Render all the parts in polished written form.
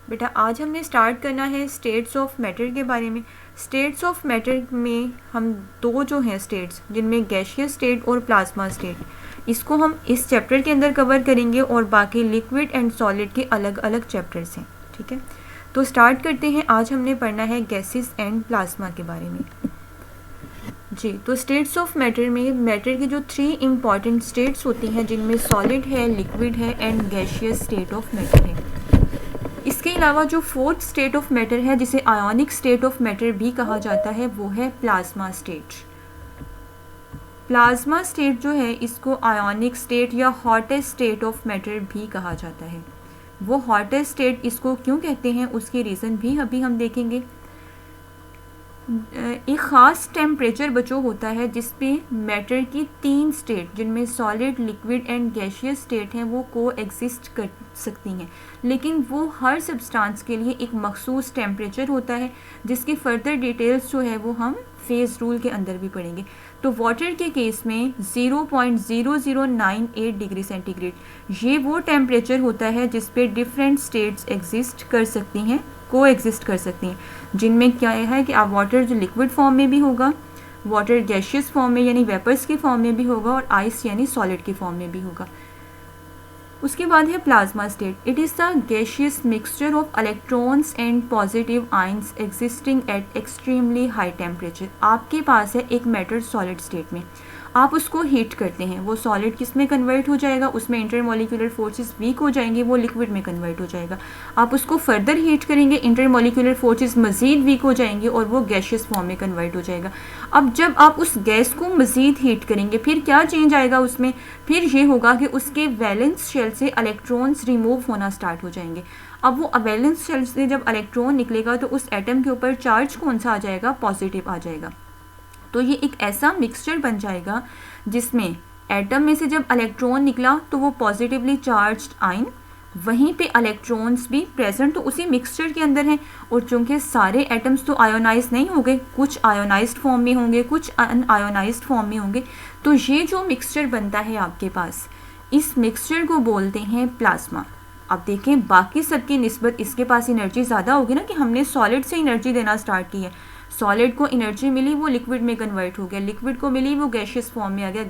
बेटा आज हमने स्टार्ट करना है स्टेट्स ऑफ मैटर के बारे में। स्टेट्स ऑफ मैटर में हम दो जो हैं स्टेट्स, जिनमें गैसियस स्टेट और प्लाज्मा स्टेट, इसको हम इस चैप्टर के अंदर कवर करेंगे और बाकी लिक्विड एंड सॉलिड के अलग अलग चैप्टर्स हैं। ठीक है, तो स्टार्ट करते हैं। आज हमने पढ़ना है गैसेस एंड प्लाज्मा के बारे में। जी, तो स्टेट्स ऑफ मैटर में मैटर की जो 3 इम्पॉर्टेंट स्टेट्स होती हैं, जिनमें सॉलिड है, लिक्विड है and gaseous state of matter है। इसके अलावा जो 4th स्टेट ऑफ मैटर है, जिसे आयोनिक स्टेट ऑफ मैटर भी कहा जाता है, वो है प्लाज्मा स्टेट। प्लाज्मा स्टेट जो है, इसको आयोनिक स्टेट या हॉटेस्ट स्टेट ऑफ मैटर भी कहा जाता है। वो हॉटेस्ट स्टेट इसको क्यों कहते हैं, उसके रीज़न भी अभी हम देखेंगे। एक ख़ास टेम्परेचर बच्चों होता है जिसपे मैटर की 3 स्टेट, जिनमें solid, liquid and gaseous state हैं, वो को एग्जिस्ट कर सकती हैं, लेकिन वो हर सब्सटेंस के लिए एक मखसूस टेम्परेचर होता है, जिसकी फर्दर डिटेल्स जो है वो हम फेज़ रूल के अंदर भी पढ़ेंगे। तो वाटर के केस में 0.0098 डिग्री सेंटीग्रेड ये वो टेम्परेचर होता है जिस पे डिफरेंट स्टेट्स एग्जिस्ट कर सकती हैं, को एग्जिस्ट कर सकती हैं, जिनमें क्या है कि आप वाटर जो लिक्विड फॉर्म में भी होगा, वाटर गैसियस फॉर्म में यानी वेपर्स के फॉर्म में भी होगा, और आइस यानी सॉलिड के फॉर्म में भी होगा। उसके बाद है plasma state. It is the gaseous mixture of electrons and positive ions existing at extremely high temperature. आपके पास है एक मैटर सॉलिड स्टेट में, आप उसको हीट करते हैं, वो सॉलिड किस में कन्वर्ट हो जाएगा, उसमें इंटरमोलिकुलर फोर्सेस वीक हो जाएंगे, वो लिक्विड में कन्वर्ट हो जाएगा। आप उसको फर्दर हीट करेंगे, इंटरमोलिकुलर फोर्सेस मज़ीद वीक हो जाएंगे और वो गैसियस फॉर्म में कन्वर्ट हो जाएगा। अब जब आप उस गैस को मज़ीद हीट करेंगे, फिर क्या चेंज आएगा उसमें, फिर ये होगा कि उसके वैलेंस शेल से इलेक्ट्रॉन्स रिमूव होना स्टार्ट हो जाएंगे। अब वो वैलेंस शेल से जब इलेक्ट्रॉन निकलेगा तो उस एटम के ऊपर चार्ज कौन सा आ जाएगा, पॉजिटिव आ जाएगा। तो ये एक ऐसा मिक्सचर बन जाएगा जिसमें एटम में से जब इलेक्ट्रॉन निकला तो वो पॉजिटिवली चार्ज्ड आयन, वहीं पे इलेक्ट्रॉन्स भी प्रेजेंट तो उसी मिक्सचर के अंदर हैं, और चूंकि सारे एटम्स तो आयोनाइज नहीं होंगे, कुछ आयोनाइज्ड फॉर्म में होंगे, कुछ अनआयोनाइज्ड फॉर्म में होंगे, तो ये जो मिक्सचर बनता है आपके पास, इस मिक्सचर को बोलते हैं प्लाज्मा। अब देखें, बाकी सबकी निस्बत इसके पास एनर्जी ज़्यादा होगी ना, कि हमने सॉलिड से एनर्जी देना स्टार्ट की है, सॉलिड को एनर्जी मिली, वो लिक्विड में कन्वर्ट हो गया, लिक्विड को मिली, वो गैसियस फॉर्म में आ गया,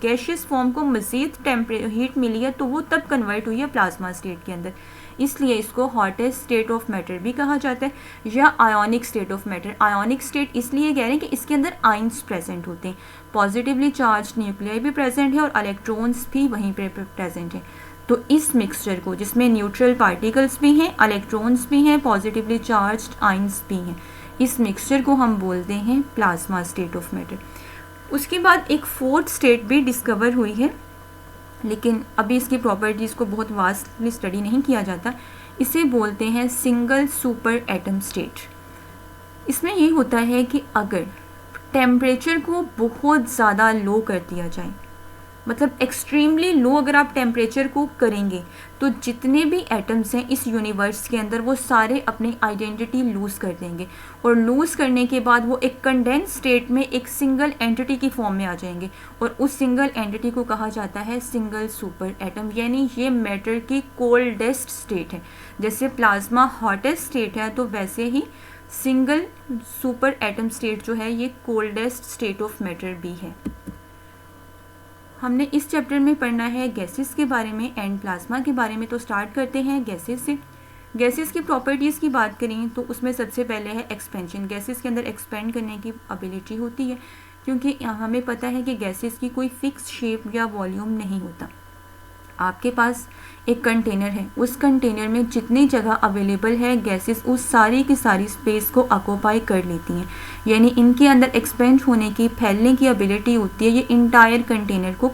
गैसियस फॉर्म को मज़ीद हीट मिली है, तो वो तब कन्वर्ट हुई है प्लाज्मा स्टेट के अंदर। इसलिए इसको हॉटेस्ट स्टेट ऑफ मैटर भी कहा जाता है, या ionic state of matter. Ionic state इसलिए कह रहे हैं कि इसके अंदर आयंस प्रेजेंट होते हैं, पॉजिटिवली चार्ज न्यूक्लियाई भी प्रेजेंट है और इलेक्ट्रॉन्स भी वहीं पर प्रेजेंट है। तो इस मिक्सचर को, जिसमें न्यूट्रल पार्टिकल्स भी हैं, इलेक्ट्रॉन्स भी हैं, पॉजिटिवली चार्ज्ड आयंस भी हैं, इस मिक्सचर को हम बोलते हैं प्लाज्मा स्टेट ऑफ मैटर। उसके बाद एक 4th स्टेट भी डिस्कवर हुई है, लेकिन अभी इसकी प्रॉपर्टीज़ को बहुत वास्टली स्टडी नहीं किया जाता। इसे बोलते हैं सिंगल सुपर एटम स्टेट। इसमें ये होता है कि अगर टेम्परेचर को बहुत ज़्यादा लो कर दिया जाए, मतलब एक्सट्रीमली लो अगर आप टेम्परेचर को करेंगे, तो जितने भी एटम्स हैं इस यूनिवर्स के अंदर, वो सारे अपनी आइडेंटिटी लूज़ कर देंगे, और लूज़ करने के बाद वो एक कंडेंस स्टेट में एक सिंगल एंटिटी की फॉर्म में आ जाएंगे, और उस सिंगल एंटिटी को कहा जाता है सिंगल सुपर एटम। यानी ये मैटर की कोल्डेस्ट स्टेट है। जैसे प्लाज्मा हॉटेस्ट स्टेट है, तो वैसे ही सिंगल सुपर एटम स्टेट जो है, ये कोल्डेस्ट स्टेट ऑफ मैटर भी है। हमने इस चैप्टर में पढ़ना है गैसेस के बारे में एंड प्लाज्मा के बारे में। तो स्टार्ट करते हैं गैसेस से। गैसेस की प्रॉपर्टीज़ की बात करें तो उसमें सबसे पहले है एक्सपेंशन। गैसेस के अंदर एक्सपेंड करने की एबिलिटी होती है, क्योंकि हमें पता है कि गैसेस की कोई फिक्स शेप या वॉल्यूम नहीं होता। आपके पास एक कंटेनर है, उस कंटेनर में जितनी जगह अवेलेबल है गैसेस उस सारी की सारी स्पेस को ऑक्यूपाई कर लेती हैं, यानी इनके अंदर एक्सपेंड होने की, फैलने की एबिलिटी होती है, ये इंटायर कंटेनर को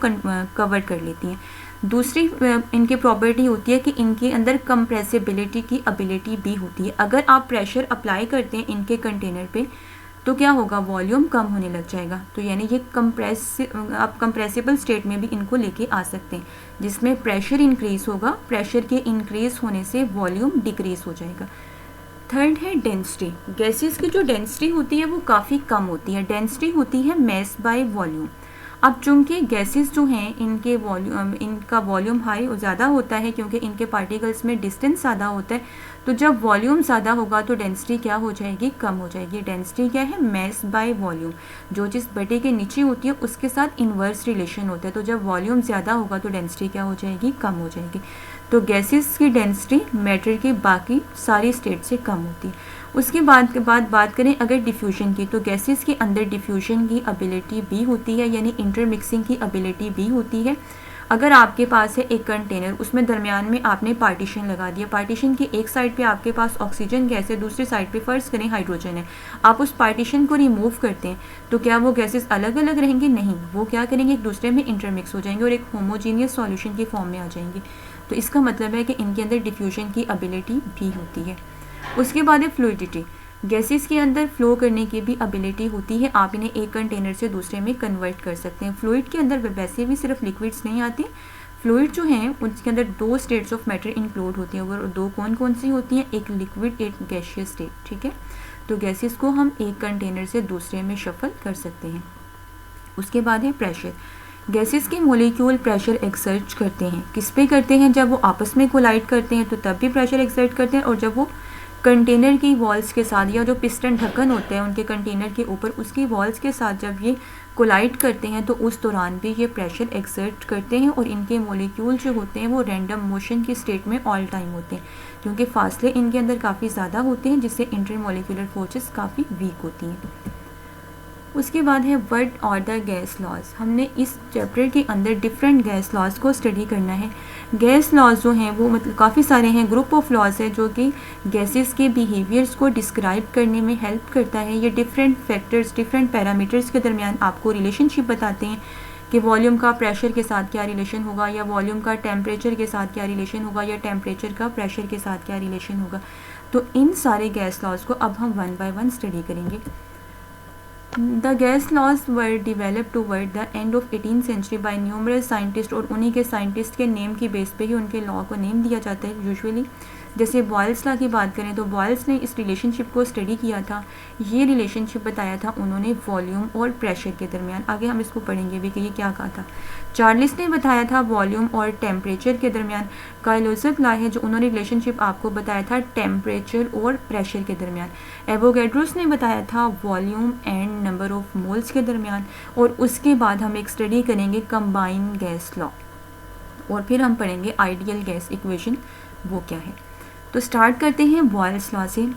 कवर कर लेती हैं। दूसरी इनकी प्रॉपर्टी होती है कि इनके अंदर कंप्रेसिबिलिटी की एबिलिटी भी होती है। अगर आप प्रेशर अप्लाई करते हैं इनके कंटेनर पे, तो क्या होगा, वॉल्यूम कम होने लग जाएगा। तो यानी ये आप कंप्रेसिबल स्टेट में भी इनको लेके आ सकते हैं, जिसमें प्रेशर इंक्रीज़ होगा, प्रेशर के इंक्रीज़ होने से वॉल्यूम डिक्रीज़ हो जाएगा। थर्ड है डेंसिटी। गैसेस की जो डेंसिटी होती है वो काफ़ी कम होती है। डेंसिटी होती है मैस बाय वॉल्यूम। अब चूंकि गैसेस जो हैं इनके इनका वॉल्यूम हाई ज़्यादा होता है क्योंकि इनके पार्टिकल्स में डिस्टेंस ज़्यादा होता है, तो जब वॉल्यूम ज़्यादा होगा तो डेंसिटी क्या हो जाएगी, कम हो जाएगी। डेंसिटी क्या है, मैस बाय वॉल्यूम, जो जिस बटे के नीचे होती है उसके साथ इन्वर्स रिलेशन होता है। तो जब वॉल्यूम ज़्यादा होगा तो डेंसिटी क्या हो जाएगी, कम हो जाएगी। तो गैसेस की डेंसिटी मैटर की बाकी सारी स्टेट से कम होती है। उसके बाद बात करें अगर डिफ्यूजन की, तो गैसेस के अंदर डिफ्यूजन की एबिलिटी भी होती है, यानी इंटरमिक्सिंग की एबिलिटी भी होती है। अगर आपके पास है एक कंटेनर, उसमें दरमियान में आपने पार्टीशन लगा दिया, पार्टीशन की एक साइड पे आपके पास ऑक्सीजन गैस है, दूसरी साइड पे फर्ज करें हाइड्रोजन है, आप उस पार्टीशन को रिमूव करते हैं तो क्या वो गैसेस अलग अलग रहेंगे, नहीं, वो क्या करेंगे, एक दूसरे में इंटरमिक्स हो जाएंगे और एक होमोजीनियस सॉल्यूशन की फॉर्म में आ जाएंगे। तो इसका मतलब है कि इनके अंदर डिफ्यूजन की एबिलिटी भी होती है। उसके बाद है फ्लूइडिटी, गैसेस के अंदर फ्लो करने की भी एबिलिटी होती है, आप इन्हें एक कंटेनर से दूसरे में कन्वर्ट कर सकते हैं। फ्लूइड के अंदर वैसे भी सिर्फ लिक्विड्स नहीं आते, फ्लूइड जो हैं उनके अंदर दो स्टेट्स ऑफ मैटर इंक्लूड होती हैं, और दो कौन कौन सी होती हैं, एक लिक्विड एक गैसियस स्टेट, ठीक है। तो गैसेस को हम एक कंटेनर से दूसरे में शफल कर सकते हैं। उसके बाद है प्रेशर, गैसेस के मोलिक्यूल प्रेशर एक्सर्ट करते हैं, किस पे करते हैं, जब वो आपस में कोलाइड करते हैं तो तब भी प्रेशर एक्सर्ट करते हैं, और जब वो कंटेनर की वॉल्स के साथ या जो पिस्टन ढक्कन होते हैं उनके कंटेनर के ऊपर उसकी वॉल्स के साथ जब ये कोलाइड करते हैं तो उस दौरान भी ये प्रेशर एक्सर्ट करते हैं, और इनके मॉलिक्यूल जो होते हैं वो रैंडम मोशन की स्टेट में ऑल टाइम होते हैं, क्योंकि फासले इनके अंदर काफ़ी ज़्यादा होते हैं जिससे इंटरमोलिकुलर फोर्सेस काफ़ी वीक होती हैं। उसके बाद है वर्ड और द गैस लॉज, हमने इस चैप्टर के अंदर डिफरेंट गैस लॉज को स्टडी करना है। गैस लॉज जो हैं वो मतलब काफ़ी सारे हैं, ग्रुप ऑफ लॉज है जो कि गैसेस के बिहेवियर्स को डिस्क्राइब करने में हेल्प करता है। ये डिफरेंट फैक्टर्स, डिफरेंट पैरामीटर्स के दरमियान आपको रिलेशनशिप बताते हैं कि वॉल्यूम का प्रेशर के साथ क्या रिलेशन होगा, या वॉल्यूम का टेम्परेचर के साथ क्या रिलेशन होगा, या टेम्परेचर का प्रेशर के साथ क्या रिलेशन होगा। तो इन सारे गैस लॉज को अब हम वन बाय वन स्टडी करेंगे। The gas laws were developed toward the end of 18th century by numerous scientists, और उन्हीं के साइंटिस्ट के नेम की बेस पे ही उनके लॉ को नेम दिया जाता है यूजुअली। जैसे बॉयल्स लॉ की बात करें तो बॉयल्स ने इस रिलेशनशिप को स्टडी किया था, ये रिलेशनशिप बताया था उन्होंने वॉल्यूम और प्रेशर के दरमियान। आगे हम इसको पढ़ेंगे भी कि ये क्या कहा था। चार्लिस ने बताया था वॉल्यूम और टेम्परेचर के दरमियान। काइलोसफ लॉ है जो उन्होंने रिलेशनशिप आपको बताया था टेम्परेचर और प्रेशर के दरमियान। एवोगैड्रोस ने बताया था volume and number of moles के दरमियान। और उसके बाद हम एक स्टडी करेंगे कंबाइन गैस लॉ, और फिर हम पढ़ेंगे आइडियल गैस इक्वेशन वो क्या है। तो स्टार्ट करते हैं बॉयल्स लॉ से।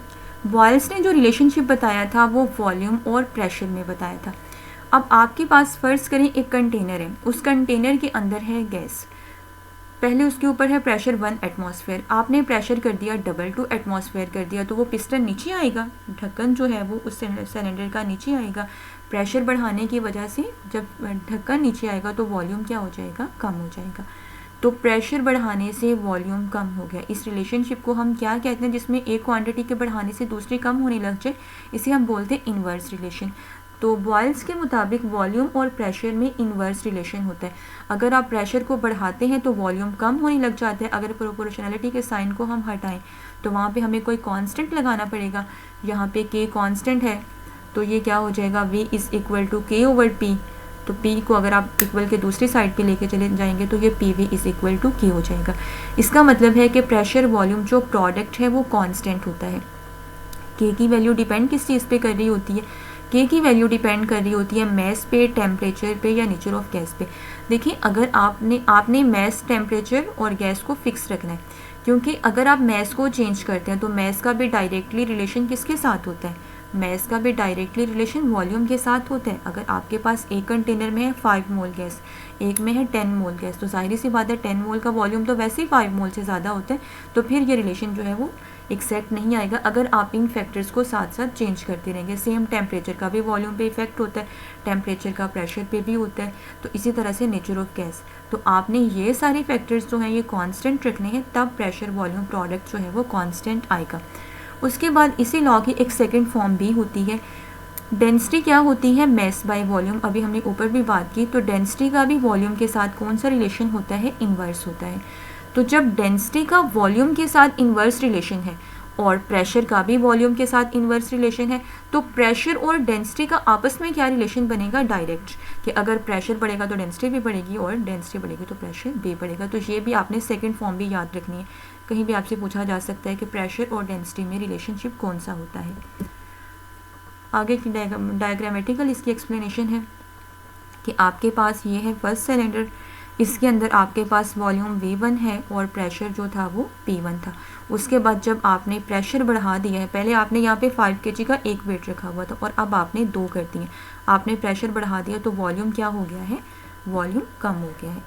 बॉयल्स ने जो रिलेशनशिप बताया था वो वॉल्यूम और प्रेशर में बताया था। अब आपके पास फर्ज करें एक कंटेनर है, उस कंटेनर के अंदर है गैस, पहले उसके ऊपर है प्रेशर 1 एटमॉस्फेयर, आपने प्रेशर कर दिया डबल 2 एटमॉस्फेयर कर दिया, तो वो पिस्टन नीचे आएगा, ढक्कन जो है वो उस सिलेंडर का नीचे आएगा। प्रेशर बढ़ाने की वजह से जब ढक्कन नीचे आएगा तो वॉल्यूम क्या हो जाएगा, कम हो जाएगा। तो प्रेशर बढ़ाने से वॉल्यूम कम हो गया। इस रिलेशनशिप को हम क्या कहते हैं, जिसमें एक क्वांटिटी के बढ़ाने से दूसरी कम होने लग जाए, इसे हम बोलते हैं इन्वर्स रिलेशन। तो बॉयल्स के मुताबिक वॉल्यूम और प्रेशर में इन्वर्स रिलेशन होता है। अगर आप प्रेशर को बढ़ाते हैं तो वॉल्यूम कम होने लग जाता है। अगर प्रोपोर्शनैलिटी के साइन को हम हटाएं तो वहाँ पे हमें कोई कांस्टेंट लगाना पड़ेगा। यहाँ पे k कांस्टेंट है तो ये क्या हो जाएगा, v is equal to k over p। तो p को अगर आप इक्वल के दूसरी साइड पे लेके चले जाएंगे तो ये pv is equal to k हो जाएगा। इसका मतलब है कि प्रेशर वॉल्यूम जो प्रोडक्ट है वो कांस्टेंट होता है। k की वैल्यू डिपेंड किस चीज़ पे कर रही होती है, k की वैल्यू डिपेंड कर रही होती है मैस पे, टेम्परेचर पे या नेचर ऑफ गैस पे। देखिए अगर आपने मैस, टेम्परेचर और गैस को फिक्स रखना है, क्योंकि अगर आप मैस को चेंज करते हैं तो मैस का भी डायरेक्टली रिलेशन किसके साथ होता है, मैस का भी डायरेक्टली रिलेशन वॉल्यूम के साथ होता है। अगर आपके पास एक कंटेनर में है 5 मोल गैस, एक में है 10 मोल गैस, तो जाहिर सी बात है 10 मोल का वॉल्यूम तो वैसे ही 5 मोल से ज़्यादा होता है, तो फिर ये रिलेशन जो है वो एक्जैक्ट नहीं आएगा अगर आप इन फैक्टर्स को साथ साथ चेंज करते रहेंगे। सेम टेम्परेचर का भी वॉल्यूम पे इफेक्ट होता है, टेम्परेचर का प्रेशर पे भी होता है, तो इसी तरह से नेचर ऑफ गैस। तो आपने ये सारे फैक्टर्स जो हैं ये कांस्टेंट रखने हैं, तब प्रेशर वॉल्यूम प्रोडक्ट जो है वो कांस्टेंट आएगा। उसके बाद इसी लॉ की एक सेकेंड फॉर्म भी होती है। डेंसिटी क्या होती है, मैस बाय वॉल्यूम। अभी हमने ऊपर भी बात की, तो डेंसिटी का भी वॉल्यूम के साथ कौन सा रिलेशन होता है, इन्वर्स होता है। तो जब डेंसिटी का वॉल्यूम के साथ इन्वर्स रिलेशन है और प्रेशर का भी वॉल्यूम के साथ इन्वर्स रिलेशन है। तो प्रेशर और डेंसिटी का आपस में क्या रिलेशन बनेगा, डायरेक्ट, कि अगर प्रेशर बढ़ेगा तो डेंसिटी भी बढ़ेगी और डेंसिटी बढ़ेगी तो प्रेशर भी बढ़ेगा। तो ये भी आपने सेकंड फॉर्म भी याद रखनी है, कहीं भी आपसे पूछा जा सकता है कि प्रेशर और डेंसिटी में रिलेशनशिप कौन सा होता है। आगे की डायग्रामेटिकल इसकी एक्सप्लेनेशन है कि आपके पास ये है फर्स्ट सिलेंडर, इसके अंदर आपके पास वॉल्यूम V1 है और प्रेशर जो था वो P1 था। उसके बाद जब आपने प्रेशर बढ़ा दिया है, पहले आपने यहाँ पे 5 kg का एक वेट रखा हुआ था और अब आपने 2 कर दिए, आपने प्रेशर बढ़ा दिया तो वॉल्यूम क्या हो गया है, वॉल्यूम कम हो गया है।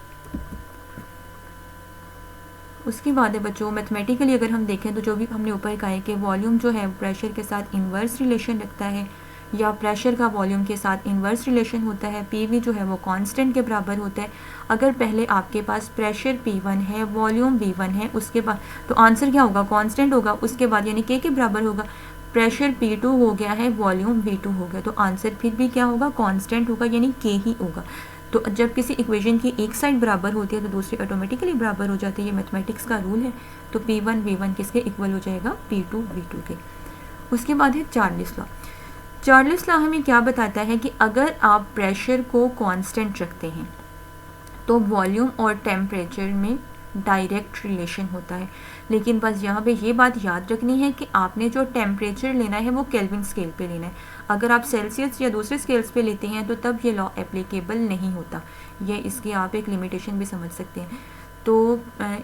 उसके बाद है बच्चों मैथमेटिकली अगर हम देखें तो जो भी हमने ऊपर कहा है कि वॉल्यूम जो है प्रेशर के साथ इन्वर्स रिलेशन रखता है या प्रेशर का वॉल्यूम के साथ इन्वर्स रिलेशन होता है। PV जो है वो कांस्टेंट के बराबर होता है। अगर पहले आपके पास प्रेशर P1 है, वॉल्यूम V1 है, उसके बाद तो आंसर क्या होगा, कांस्टेंट होगा। उसके बाद यानी K के बराबर होगा, प्रेशर P2 हो गया है, वॉल्यूम V2 हो गया, तो आंसर फिर भी क्या होगा, कांस्टेंट होगा, यानी K ही होगा। तो जब किसी इक्वेशन की एक साइड बराबर होती है तो दूसरी ऑटोमेटिकली बराबर हो जाती है, ये मैथमेटिक्स का रूल है। तो P1 V1 किसके इक्वल हो जाएगा, P2 V2 के। उसके बाद है चार्ल्स लॉ। चार्ल्स लॉ हमें क्या बताता है कि अगर आप प्रेशर को कांस्टेंट रखते हैं तो वॉल्यूम और टेम्परेचर में डायरेक्ट रिलेशन होता है। लेकिन बस यहाँ पे ये बात याद रखनी है कि आपने जो टेम्परेचर लेना है वो केल्विन स्केल पे लेना है। अगर आप सेल्सियस या दूसरे स्केल्स पे लेते हैं तो तब ये लॉ एप्लीकेबल नहीं होता। ये इसकी आप एक लिमिटेशन भी समझ सकते हैं। तो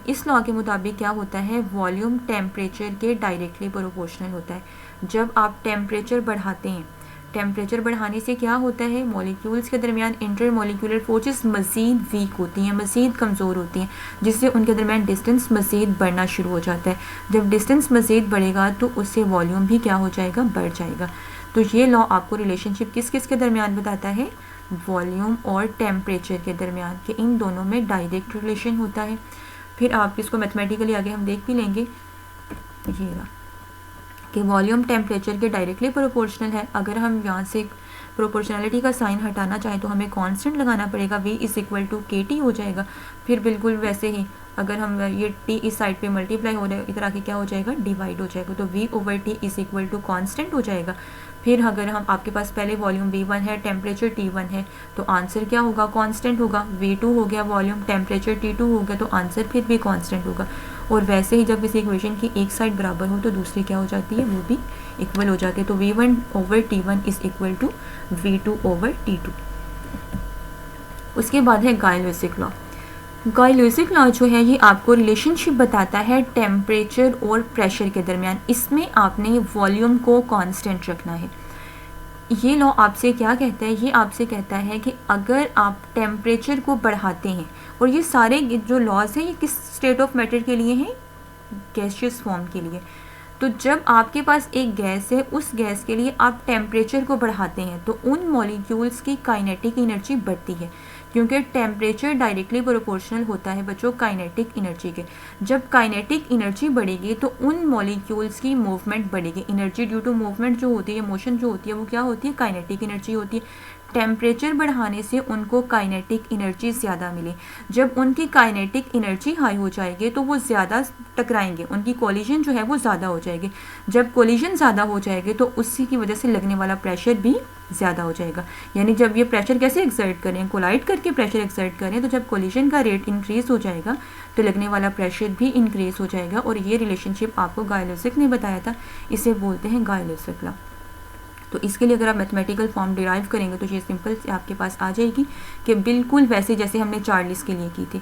इस लॉ के मुताबिक क्या होता है, वॉल्यूम टेम्परेचर के डायरेक्टली प्रोपोर्शनल होता है। जब आप टेम्परेचर बढ़ाते हैं, टेम्परेचर बढ़ाने से क्या होता है, मॉलिक्यूल्स के दरमियान इंटर मॉलिक्यूलर फोर्सेस मज़ीद वीक होती हैं, मज़ीद कमज़ोर होती हैं, जिससे उनके दरमियान डिस्टेंस मज़ीद बढ़ना शुरू हो जाता है। जब डिस्टेंस मज़ीद बढ़ेगा तो उससे वॉल्यूम भी क्या हो जाएगा, बढ़ जाएगा। तो ये लॉ आपको रिलेशनशिप किस किस के दरमियान बताता है, वॉल्यूम और टेम्परेचर के दरमियान, कि इन दोनों में डायरेक्ट रिलेशन होता है। फिर आप इसको मैथमेटिकली आगे हम देख भी लेंगे, ये रहा कि वॉल्यूम टेम्परेचर के डायरेक्टली प्रोपोर्शनल है। अगर हम यहाँ से प्रोपोर्शनलिटी का साइन हटाना चाहें तो हमें कांस्टेंट लगाना पड़ेगा, V = KT हो जाएगा। फिर बिल्कुल वैसे ही अगर हम ये T इस साइड पे मल्टीप्लाई हो रहा है, इधर आके क्या हो जाएगा, डिवाइड हो जाएगा, तो V/T = कांस्टेंट हो जाएगा। फिर अगर हम आपके पास पहले वॉल्यूम V1 है, टेम्परेचर T1 है, तो आंसर क्या होगा, कांस्टेंट होगा। V2 हो गया वॉल्यूम, टेम्परेचर T2 हो गया, तो आंसर फिर भी कांस्टेंट होगा। और वैसे ही जब किसी इक्वेशन की एक साइड बराबर हो तो दूसरी क्या हो जाती है, वो भी इक्वल हो जाती है। तो V1/T1 = V2/T2। उसके बाद है गाय-लुइसिक लॉ। गाय-लुइसिक लॉ जो है ये आपको रिलेशनशिप बताता है टेम्परेचर और प्रेशर के दरमियान। इसमें आपने वॉल्यूम को कांस्टेंट रखना है। ये लॉ आपसे क्या कहता है, ये आपसे कहता है कि अगर आप टेम्परेचर को बढ़ाते हैं, और ये सारे जो लॉज हैं ये किस स्टेट ऑफ मैटर के लिए हैं, गैसियस फॉर्म के लिए। तो जब आपके पास एक गैस है, उस गैस के लिए आप टेम्परेचर को बढ़ाते हैं तो उन मॉलिक्यूल्स की काइनेटिक एनर्जी बढ़ती है, क्योंकि टेम्परेचर डायरेक्टली प्रोपोर्शनल होता है बच्चों काइनेटिक एनर्जी के। जब काइनेटिक एनर्जी बढ़ेगी तो उन मॉलिक्यूल्स की मूवमेंट बढ़ेगी। एनर्जी ड्यू टू मूवमेंट जो होती है, मोशन जो होती है, वो क्या होती है, काइनेटिक एनर्जी होती है। टेम्परेचर बढ़ाने से उनको काइनेटिक एनर्जी ज़्यादा मिले। जब उनकी काइनेटिक एनर्जी हाई हो जाएगी तो वो ज़्यादा टकराएंगे, उनकी कोलिजन जो है वो ज़्यादा हो जाएगी। जब कोलिजन ज़्यादा हो जाएगी तो उसी की वजह से लगने वाला प्रेशर भी ज़्यादा हो जाएगा। यानी जब ये प्रेशर कैसे एक्सर्ट करें, कोलाइड करके प्रेशर एक्सर्ट करें, तो जब कोलिजन का रेट इंक्रीज़ हो जाएगा तो लगने वाला प्रेशर भी इंक्रीज़ हो जाएगा। और ये रिलेशनशिप आपको गाय-लुइसिक ने बताया था, इसे बोलते हैं गाय-लुइसिक लॉ। तो इसके लिए अगर आप मैथमेटिकल फॉर्म डिराइव करेंगे तो ये सिंपल से आपके पास आ जाएगी कि बिल्कुल वैसे जैसे हमने चार्ल्स के लिए की थी,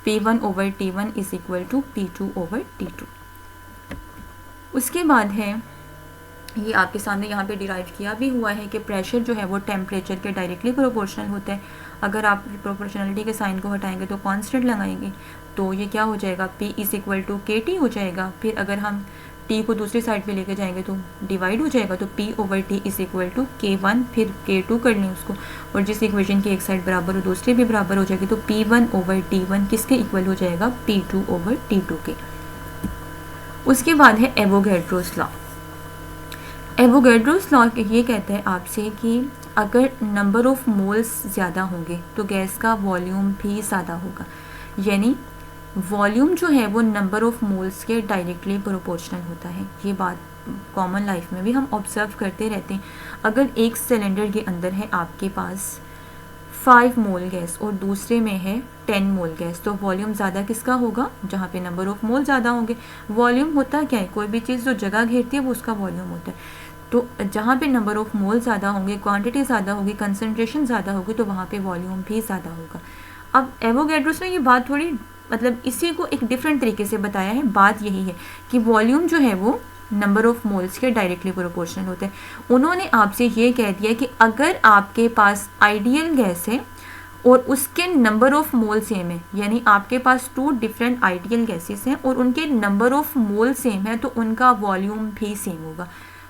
P1/T1 = P2/T2। उसके बाद है ये आपके सामने यहाँ पे डिराइव किया भी हुआ है कि प्रेशर जो है वो टेम्परेचर के डायरेक्टली प्रोपोर्शनल होता है। अगर आप प्रोपोर्शनलिटी के साइन को हटाएंगे तो कांस्टेंट लगाएंगे तो ये क्या हो जाएगा, P = KT हो जाएगा। फिर अगर हम T को दूसरी साइड पे लेके जाएंगे तो डिवाइड हो जाएगा, तो P/T = K1, फिर K2 कर लें उसको, और जिस इक्वेशन की एक साइड बराबर हो दूसरी भी बराबर हो जाएगी, तो P1/T1 किसके इक्वल हो जाएगा, P2/T2 के। उसके बाद है एवोगैड्रोस लॉ। एवोगैड्रोस लॉ ये कहता है आपसे कि अगर नंबर ऑफ मोल्स ज़्यादा होंगे तो गैस का वॉल्यूम भी ज़्यादा होगा। यानी वॉल्यूम जो है वो नंबर ऑफ मोल्स के डायरेक्टली प्रोपोर्शनल होता है। ये बात कॉमन लाइफ में भी हम ऑब्जर्व करते रहते हैं। अगर एक सिलेंडर के अंदर है आपके पास 5 मोल गैस और दूसरे में है 10 मोल गैस, तो वॉल्यूम ज़्यादा किसका होगा? जहाँ पे नंबर ऑफ मोल ज़्यादा होंगे। वॉल्यूम होता क्या है? कोई भी चीज़ जो जगह घेरती है वो उसका वॉल्यूम होता है। तो जहाँ पे नंबर ऑफ मोल ज़्यादा होंगे, क्वांटिटी ज़्यादा होगी, कंसनट्रेशन ज़्यादा होगी, तो वहाँ पे वॉल्यूम भी ज़्यादा होगा। अब एवोगैड्रोस ने ये बात थोड़ी मतलब इसी को एक डिफरेंट तरीके से बताया है। बात यही है कि वॉल्यूम जो है वो नंबर ऑफ मोल्स के डायरेक्टली प्रोपोर्शनल होते हैं। उन्होंने आपसे ये कह दिया कि अगर आपके पास आइडियल गैस है और उसके नंबर ऑफ मोल सेम है, यानी आपके पास 2 डिफरेंट आइडियल गैसेस हैं और उनके नंबर ऑफ मोल सेम है, तो उनका वॉल्यूम भी सेम होगा।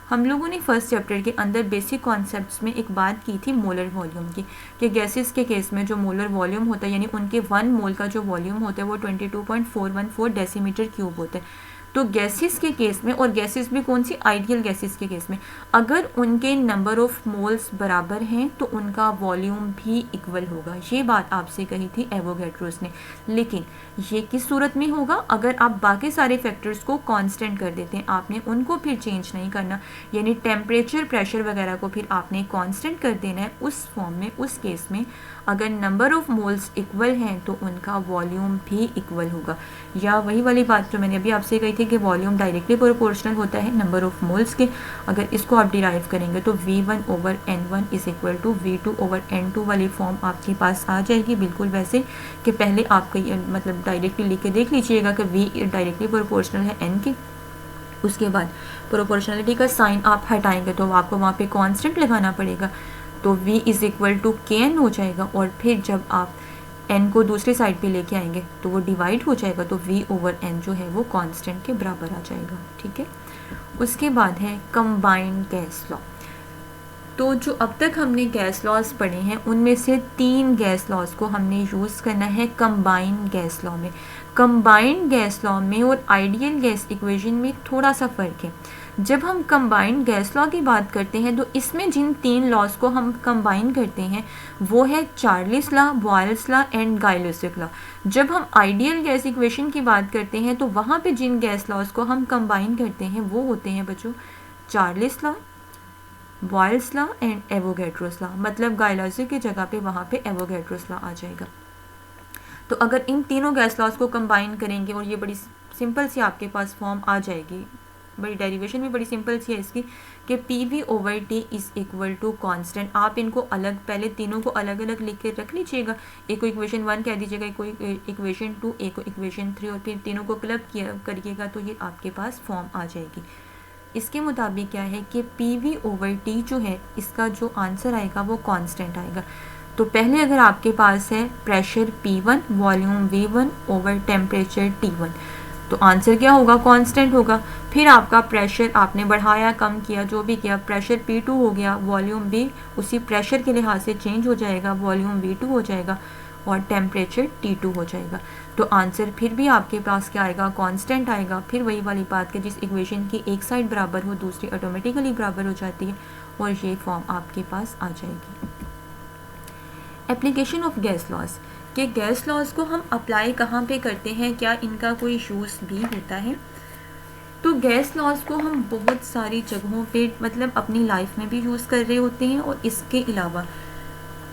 हम लोगों ने फर्स्ट चैप्टर के अंदर बेसिक कॉन्सेप्ट्स में एक बात की थी मोलर वॉल्यूम की, कि गैसेस के केस में जो मोलर वॉल्यूम होता है यानी उनके 1 मोल का जो वॉल्यूम होता है वो 22.414 डेसीमीटर क्यूब होता है। तो गैसेस के केस में, और गैसेस भी कौन सी? आइडियल गैसेस के केस में, अगर उनके नंबर ऑफ मोल्स बराबर हैं तो उनका वॉल्यूम भी इक्वल होगा। ये बात आपसे कही थी एवोगैड्रोस ने। लेकिन ये किस सूरत में होगा? अगर आप बाकी सारे फैक्टर्स को कांस्टेंट कर देते हैं, आपने उनको फिर चेंज नहीं करना, यानी टेम्परेचर, प्रेशर वगैरह को फिर आपने कांस्टेंट कर देना है। उस फॉर्म में, उस केस में अगर नंबर ऑफ मोल्स इक्वल हैं तो उनका वॉल्यूम भी इक्वल होगा। या वही वाली बात जो मैंने अभी आपसे कही थी कि वॉल्यूम डायरेक्टली प्रोपोर्शनल होता है नंबर ऑफ मोल्स के। अगर इसको आप डिराइव करेंगे तो V1/N1 is equal to V2/N2 वाली फॉर्म आपके पास आ जाएगी। बिल्कुल वैसे कि पहले आप मतलब डायरेक्टली लिख के देख लीजिएगा कि V डायरेक्टली प्रोपोर्शनल है N के। उसके बाद प्रोपोर्शनलिटी का साइन आप हटाएंगे तो आपको वहाँ पे कांस्टेंट लगाना पड़ेगा, तो V is equal to KN हो जाएगा। और फिर जब आप N को दूसरी साइड पे लेके आएंगे तो वो डिवाइड हो जाएगा, तो V/N जो है वो कांस्टेंट के बराबर आ जाएगा। ठीक है। उसके बाद है कंबाइंड गैस लॉ। तो जो अब तक हमने गैस लॉज पढ़े हैं उनमें से 3 गैस लॉज को हमने यूज़ करना है कंबाइंड गैस लॉ में। कंबाइंड गैस लॉ में और आइडियल गैस इक्वेशन में थोड़ा सा फ़र्क है। जब हम कंबाइंड गैस लॉ की बात करते हैं तो इसमें जिन 3 लॉज को हम कंबाइन करते हैं वो है Charles law, Boyle's law and Gay Lussac's law. जब हम आइडियल गैस इक्वेशन की बात करते हैं तो वहाँ पे जिन गैस लॉज को हम कंबाइन करते हैं वो होते हैं बच्चों Charles law, Boyle's law and Avogadro's law. मतलब गाइलोसिक की जगह पे वहाँ पे एवोगैड्रोस लॉ आ जाएगा। तो अगर इन तीनों गैस लॉज को कंबाइन करेंगे और ये बड़ी सिंपल सी आपके पास फॉर्म आ जाएगी, बड़ी डेरिवेशन भी बड़ी सिंपल सी है इसकी कि PV/T is equal to constant. आप इनको अलग, पहले तीनों को अलग अलग लिख के रख लीजिएगा। एक को इक्वेशन 1 कह दीजिएगा, एक को इक्वेशन 2, एक को इक्वेशन 3, और फिर तीनों को क्लब किया करिएगा तो ये आपके पास फॉर्म आ जाएगी। इसके मुताबिक क्या है कि PV/T जो है इसका जो आंसर आएगा वो कांस्टेंट आएगा। तो पहले अगर आपके पास है pressure P1, volume V1 over temperature T1, तो आंसर क्या होगा? कांस्टेंट होगा। फिर आपका प्रेशर आपने बढ़ाया, कम किया, जो भी किया, प्रेशर P2 हो गया, वॉल्यूम भी उसी प्रेशर के लिहाज से चेंज हो जाएगा, वॉल्यूम V2 हो जाएगा और टेम्परेचर T2 हो जाएगा। तो आंसर फिर भी आपके पास क्या आएगा? कांस्टेंट आएगा। फिर वही वाली बात कि जिस इक्वेशन की एक साइड बराबर हो दूसरी ऑटोमेटिकली बराबर हो जाती है और ये फॉर्म आपके पास आ जाएगी। एप्लीकेशन ऑफ गैस लॉज, कि गैस लॉज को हम अप्लाई कहाँ पे करते हैं, क्या इनका कोई यूज़ भी होता है? तो गैस लॉज को हम बहुत सारी जगहों पे मतलब अपनी लाइफ में भी यूज़ कर रहे होते हैं, और इसके अलावा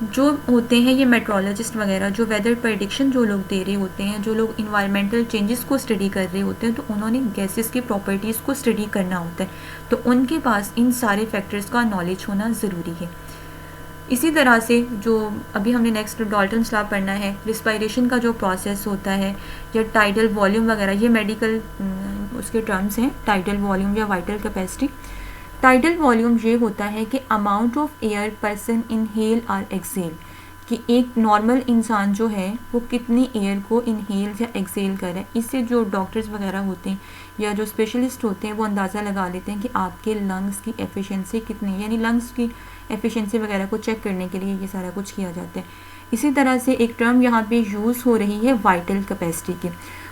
जो होते हैं ये मेट्रोलॉजिस्ट वगैरह जो वेदर प्रेडिक्शन जो लोग दे रहे होते हैं, जो लोग इन्वायरमेंटल चेंजेस को स्टडी कर रहे होते हैं, तो उन्होंने गैसेस की प्रॉपर्टीज़ को स्टडी करना होता है, तो उनके पास इन सारे फैक्टर्स का नॉलेज होना ज़रूरी है। इसी तरह से जो अभी हमने नेक्स्ट डाल्टन्स लॉ पढ़ना है, रिस्पायरेशन का जो प्रोसेस होता है या टाइडल वॉल्यूम वगैरह, ये मेडिकल उसके टर्म्स हैं, टाइडल वॉल्यूम या वाइटल कैपेसिटी। टाइडल वॉल्यूम ये होता है कि amount of air person inhale और एक्सेल, कि एक नॉर्मल इंसान जो है वो कितनी एयर को इनहेल या एक्सेल कर रहा है। इससे जो डॉक्टर्स वगैरह होते हैं या जो स्पेशलिस्ट होते हैं वो अंदाज़ा लगा लेते हैं कि आपके लंग्स की एफिशिएंसी कितनी है, यानी लंग्स की एफिशिएंसी वगैरह को चेक करने के लिए ये सारा कुछ किया जाता है। इसी तरह से एक टर्म यहाँ पे यूज़ हो रही है वाइटल कैपेसिटी की।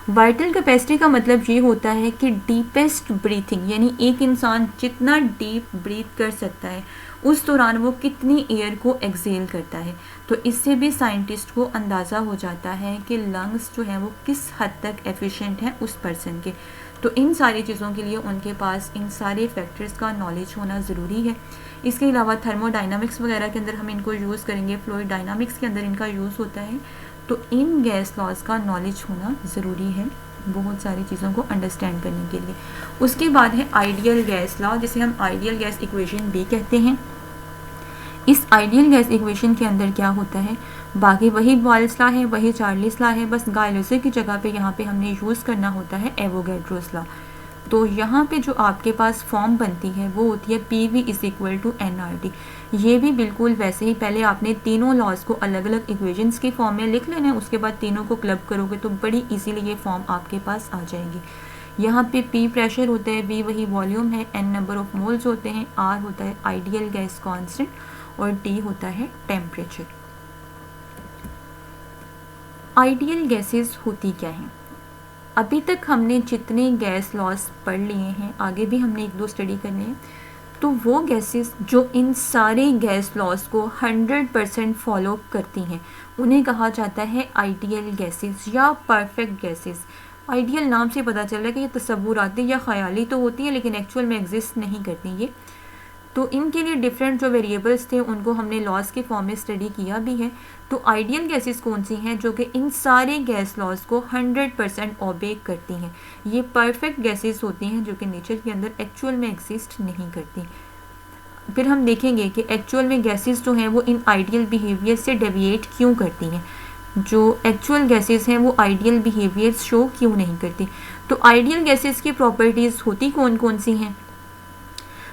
वाइटल कैपेसिटी का मतलब ये होता है कि डीपेस्ट ब्रीथिंग, यानी एक इंसान जितना डीप ब्रीथ कर सकता है उस दौरान वो कितनी एयर को एक्सेल करता है। तो इससे भी साइंटिस्ट को अंदाज़ा हो जाता है कि लंग्स जो हैं वो किस हद तक एफिशिएंट हैं उस पर्सन के। तो इन सारी चीज़ों के लिए उनके पास इन सारे फैक्टर्स का नॉलेज होना ज़रूरी है। इसके अलावा थर्मोडाइनामिक्स वगैरह के अंदर हम इनको यूज़ करेंगे, फ्लूइड डायनामिक्स के अंदर इनका यूज़ होता है। तो इन गैस लॉज का नॉलेज होना ज़रूरी है बहुत सारी चीज़ों को अंडरस्टैंड करने के लिए। उसके बाद है आइडियल गैस लॉ, जिसे हम आइडियल गैस इक्वेशन भी कहते हैं। इस आइडियल गैस इक्वेशन के अंदर क्या होता है, बाकी वही बॉयल्स लॉ है, वही चार्लीस लॉ है, बस गायलोसे की जगह पे यहाँ पे हमने यूज़ करना होता है एवोगैड्रोस लॉ। तो यहाँ पे जो आपके पास फॉर्म बनती है वो होती है PV is equal to NRT। ये भी बिल्कुल वैसे ही, पहले आपने तीनों लॉज को अलग अलग इक्वेशंस की फॉर्म में लिख लेना है, उसके बाद तीनों को क्लब करोगे तो बड़ी इजीली ये फॉर्म आपके पास आ जाएगी। यहाँ पे P प्रेशर होता है, V वही वॉल्यूम है, N नंबर ऑफ मोल्स होते हैं, R होता है आइडियल गैस कांस्टेंट और T होता है टेम्परेचर। आइडियल गैसेस होती क्या हैं? अभी तक हमने जितने गैस लॉज पढ़ लिए हैं, आगे भी हमने एक दो स्टडी करने हैं, तो वो गैसेस जो इन सारे गैस लॉज को 100% फॉलो करती हैं उन्हें कहा जाता है आइडियल गैसेस या परफेक्ट गैसेस। आइडियल नाम से पता चल रहा है कि ये तसव्वुराती या ख्याली तो होती है लेकिन एक्चुअल में एग्जिस्ट नहीं करती ये। तो इनके लिए डिफरेंट जो वेरिएबल्स थे उनको हमने लॉज के फॉर्म में स्टडी किया भी है। तो आइडियल गैसेस कौन सी हैं जो कि इन सारे गैस लॉज को 100% ओबे करती हैं। ये परफेक्ट गैसेस होती हैं जो कि नेचर के अंदर एक्चुअल में एग्जिस्ट नहीं करती। फिर हम देखेंगे कि एक्चुअल में गैसेस जो हैं वो इन आइडियल बिहेवियर से डेविएट क्यों करती हैं, जो एक्चुअल गैसेस हैं वो आइडियल बिहेवियर शो क्यों नहीं करती। तो आइडियल गैसेस की प्रॉपर्टीज़ होती कौन कौन सी हैं?